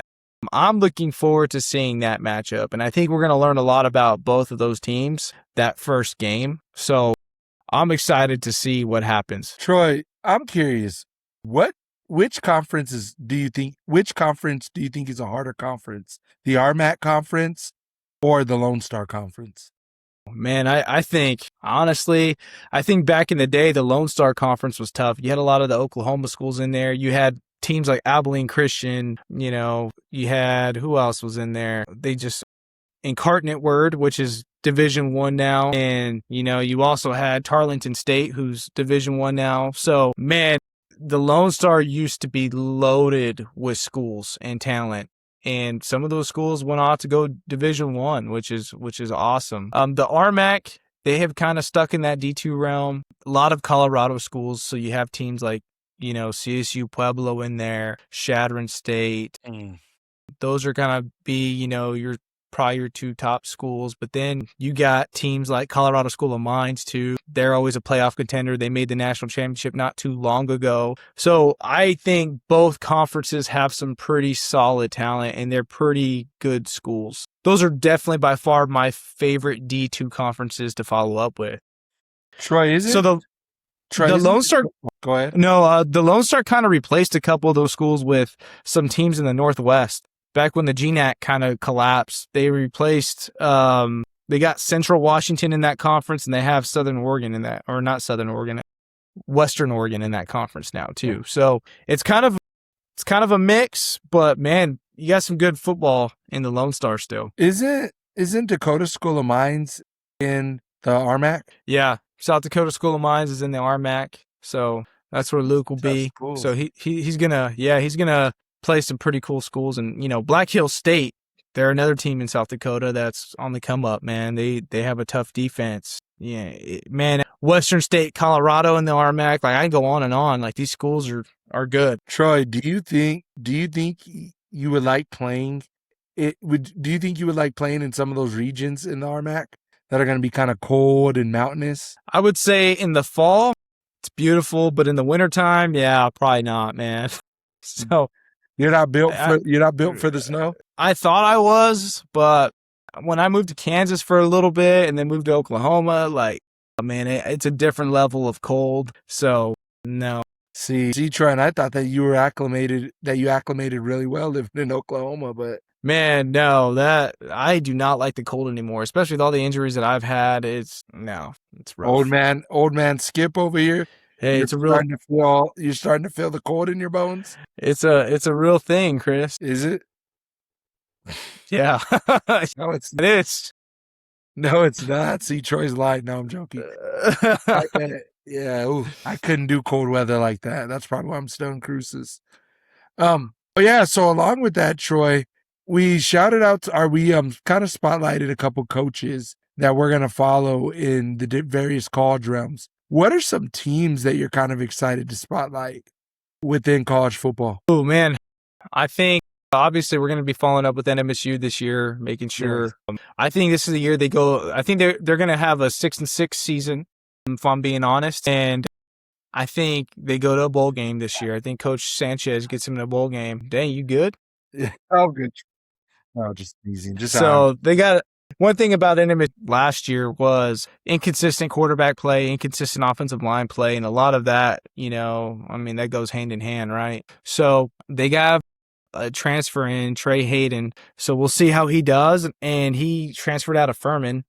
I'm looking forward to seeing that matchup. And I think we're going to learn a lot about both of those teams that first game. So I'm excited to see what happens. Troy, I'm curious, which conference do you think is a harder conference? The RMAC conference or the Lone Star Conference? Man, I think, honestly, back in the day, the Lone Star Conference was tough. You had a lot of the Oklahoma schools in there. You had teams like Abilene Christian, you had, who else was in there? Incarnate Word, which is Division I now. And, you also had Tarleton State, who's Division I now. So, man, the Lone Star used to be loaded with schools and talent. And some of those schools went on to go Division I, which is awesome. The RMAC, they have kind of stuck in that D2 realm. A lot of Colorado schools. So you have teams like, CSU Pueblo in there, Chadron State. Those are going to be, your probably two top schools. But then you got teams like Colorado School of Mines too. They're always a playoff contender. They made the national championship not too long ago. So I think both conferences have some pretty solid talent, and they're pretty good schools. Those are definitely by far my favorite D2 conferences to follow up with. Troy, is it? So the Lone Star. Go ahead. No, the Lone Star kind of replaced a couple of those schools with some teams in the Northwest. Back when the GNAC kind of collapsed, they replaced, they got Central Washington in that conference, and they have Southern Oregon in that, or not Southern Oregon, Western Oregon in that conference now too. So it's kind of a mix, but man, you got some good football in the Lone Star still. Isn't Dakota School of Mines in the RMAC? Yeah, South Dakota School of Mines is in the RMAC, so that's where Luke will be. Cool. So he's gonna play some pretty cool schools. And Black Hill State, they're another team in South Dakota that's on the come up, man. They have a tough defense. Man, Western State, Colorado in the RMAC, like I can go on and on. Like these schools are good. Troy, do you think you would like playing it? Do you think you would like playing in some of those regions in the RMAC that are going to be kind of cold and mountainous? I would say in the fall it's beautiful, but in the wintertime, yeah, probably not, man. So You're not built for the snow? I thought I was, but when I moved to Kansas for a little bit and then moved to Oklahoma, like, man, it's a different level of cold. So, no. See, Troy, and I thought that you acclimated really well living in Oklahoma, but man, no, I do not like the cold anymore, especially with all the injuries that I've had. It's rough. Old man Skip over here. Hey, you're starting to feel the cold in your bones? It's a real thing, Chris. Is it? Yeah. No, it is. No, it's not. See, Troy's lying. No, I'm joking. I couldn't do cold weather like that. That's probably why I'm still in Cruces. So along with that, Troy, we shouted out we kind of spotlighted a couple coaches that we're going to follow in the various college realms. What are some teams that you're kind of excited to spotlight within college football? Oh, man. I think, obviously, we're going to be following up with NMSU this year, making sure. Yes. I think this is the year they go. I think they're going to have a 6-6 season, if I'm being honest. And I think they go to a bowl game this year. I think Coach Sanchez gets them in a bowl game. Dang, you good? Yeah, I'm good. No, just easy. So they got One thing about him last year was inconsistent quarterback play, inconsistent offensive line play, and a lot of that, that goes hand in hand, right? So they got a transfer in, Trey Hayden. So we'll see how he does. And he transferred out of Furman.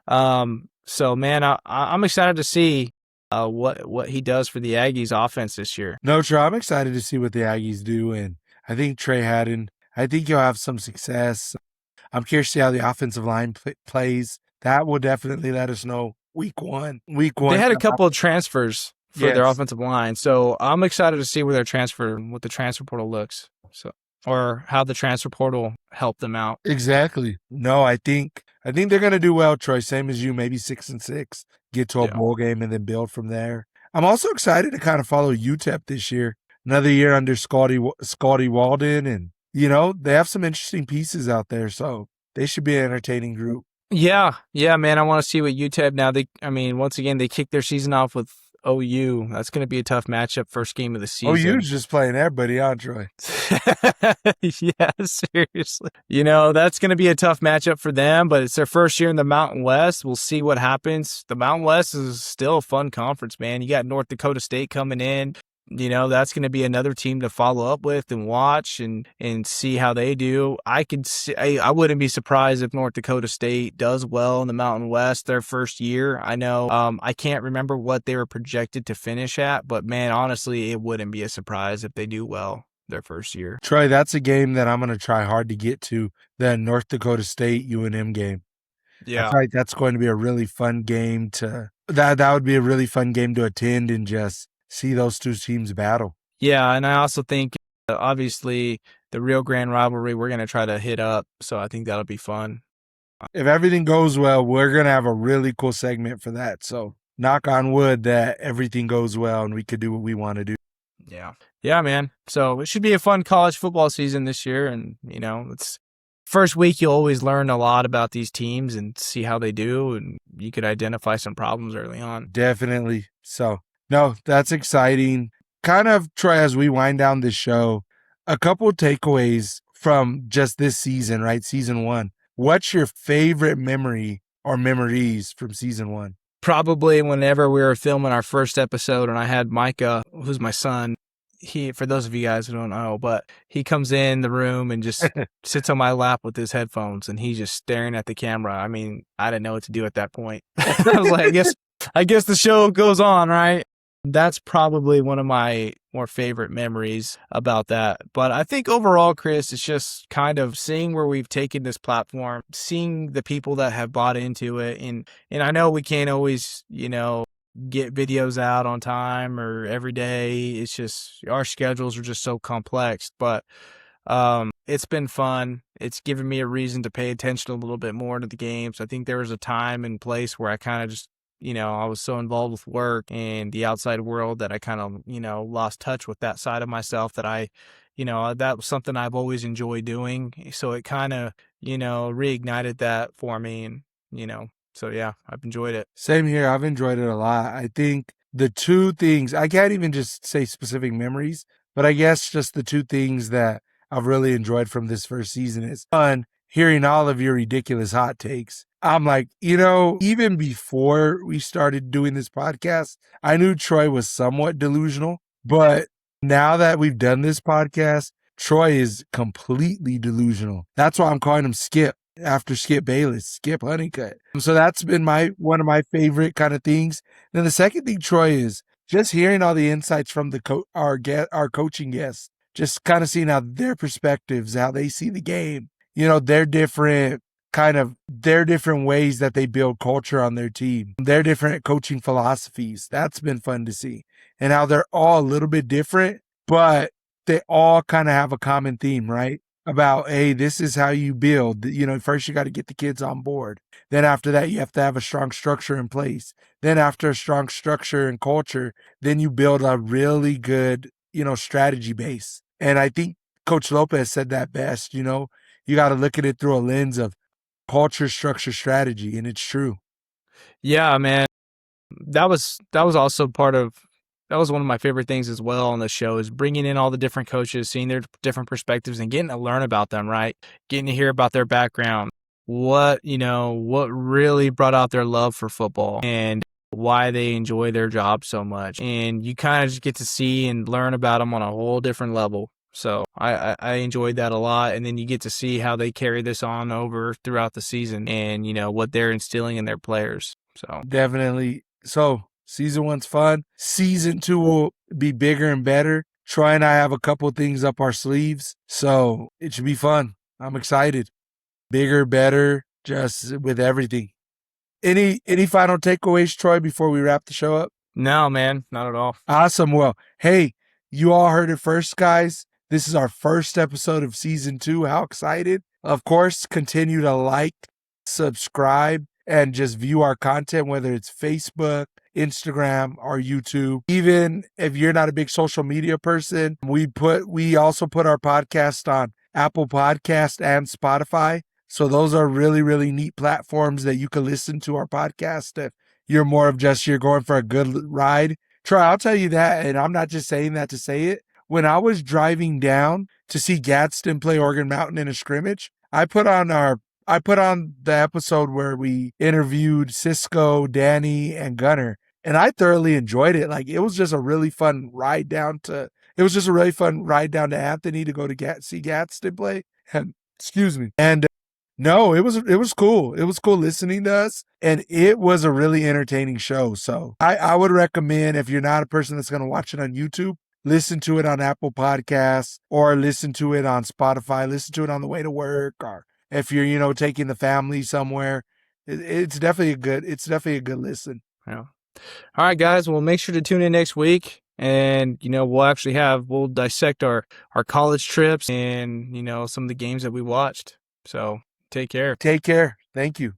So, man, I'm excited to see what he does for the Aggies offense this year. No, sure. I'm excited to see what the Aggies do. And I think Trey Haddon, I think he'll have some success. I'm curious to see how the offensive line plays. That will definitely let us know week one. They had a couple of transfers for their Yes. offensive line. So I'm excited to see what the transfer portal looks. So, or how the transfer portal helped them out. Exactly. No, I think they're gonna do well, Troy. Same as you, maybe 6-6, get to a bowl game and then build from there. I'm also excited to kind of follow UTEP this year. Another year under Scotty Walden, and they have some interesting pieces out there, so they should be an entertaining group. Yeah, man. I want to see what UTEP now. Once again, they kicked their season off with OU. That's going to be a tough matchup, first game of the season. OU's just playing everybody, huh, Troy? Yeah, seriously. That's going to be a tough matchup for them, but it's their first year in the Mountain West. We'll see what happens. The Mountain West is still a fun conference, man. You got North Dakota State coming in. That's going to be another team to follow up with and watch and see how they do. I wouldn't be surprised if North Dakota State does well in the Mountain West their first year. I know I can't remember what they were projected to finish at, but man, honestly, it wouldn't be a surprise if they do well their first year. Troy, that's a game that I'm going to try hard to get to, the North Dakota State UNM game. Yeah. I feel like that's going to be a really fun game that would be a really fun game to attend and just see those two teams battle. Yeah, and I also think, obviously, the Rio Grande rivalry we're going to try to hit up, so I think that'll be fun. If everything goes well, we're going to have a really cool segment for that, so knock on wood that everything goes well and we could do what we want to do. Yeah, man. So it should be a fun college football season this year, and, it's first week you'll always learn a lot about these teams and see how they do, and you could identify some problems early on. Definitely. So, no, that's exciting. Kind of, Troy, as we wind down this show, a couple of takeaways from just this season, right? Season 1. What's your favorite memory or memories from season 1? Probably whenever we were filming our first episode and I had Micah, who's my son. He, for those of you guys who don't know, but he comes in the room and just sits on my lap with his headphones and he's just staring at the camera. I mean, I didn't know what to do at that point. I was like, I guess the show goes on, right? That's probably one of my more favorite memories about that. But I think overall, Chris, it's just kind of seeing where we've taken this platform, seeing the people that have bought into it. And I know we can't always, get videos out on time or every day. It's just our schedules are just so complex, but it's been fun. It's given me a reason to pay attention a little bit more to the games. I think there was a time and place where I kind of just, I was so involved with work and the outside world that I kind of, lost touch with that side of myself that that was something I've always enjoyed doing. So it kind of, reignited that for me and, so yeah, I've enjoyed it. Same here. I've enjoyed it a lot. I think the two things, I can't even just say specific memories, but I guess just the two things that I've really enjoyed from this first season is, one, hearing all of your ridiculous hot takes. I'm like, even before we started doing this podcast, I knew Troy was somewhat delusional, but now that we've done this podcast, Troy is completely delusional. That's why I'm calling him Skip. After Skip Bayless, Skip Honeycutt. So that's been one of my favorite kind of things. Then the second thing, Troy, is just hearing all the insights from our coaching guests, just kind of seeing how their perspectives, how they see the game, their different ways that they build culture on their team, their different coaching philosophies. That's been fun to see. And how they're all a little bit different, but they all kind of have a common theme, right? About, hey, this is how you build. First you got to get the kids on board. Then after that, you have to have a strong structure in place. Then after a strong structure and culture, then you build a really good, strategy base. And I think Coach Lopez said that best, you got to look at it through a lens of culture, structure, strategy. And it's true. Yeah, man. That was also that was one of my favorite things as well on the show, is bringing in all the different coaches, seeing their different perspectives and getting to learn about them, right? Getting to hear about their background. what really brought out their love for football and why they enjoy their job so much. And you kind of just get to see and learn about them on a whole different level. So I enjoyed that a lot. And then you get to see how they carry this on over throughout the season and, what they're instilling in their players. So Definitely. So season 1's fun. Season 2 will be bigger and better. Troy and I have a couple things up our sleeves, so it should be fun. I'm excited. Bigger, better, just with everything. Any final takeaways, Troy, before we wrap the show up? No, man, not at all. Awesome. Well, hey, you all heard it first, guys. This is our first episode of season 2. How excited. Of course, continue to like, subscribe, and just view our content, whether it's Facebook, Instagram, or YouTube. Even if you're not a big social media person, we also put our podcast on Apple Podcast and Spotify. So those are really, really neat platforms that you can listen to our podcast if you're more of just you're going for a good ride. Troy, I'll tell you that, and I'm not just saying that to say it. When I was driving down to see Gadsden play Oregon Mountain in a scrimmage, I put on the episode where we interviewed Cisco, Danny, and Gunner, and I thoroughly enjoyed it. Like, it was just a really fun ride down to Anthony to go to see Gadsden play. And excuse me. And no, it was cool. It was cool listening to us, and it was a really entertaining show. So I would recommend, if you're not a person that's going to watch it on YouTube, listen to it on Apple Podcasts or listen to it on Spotify. Listen to it on the way to work, or if you're, taking the family somewhere. It's definitely a good listen. Yeah. All right, guys. Well, make sure to tune in next week. And, we'll dissect our college trips and, some of the games that we watched. So take care. Take care. Thank you.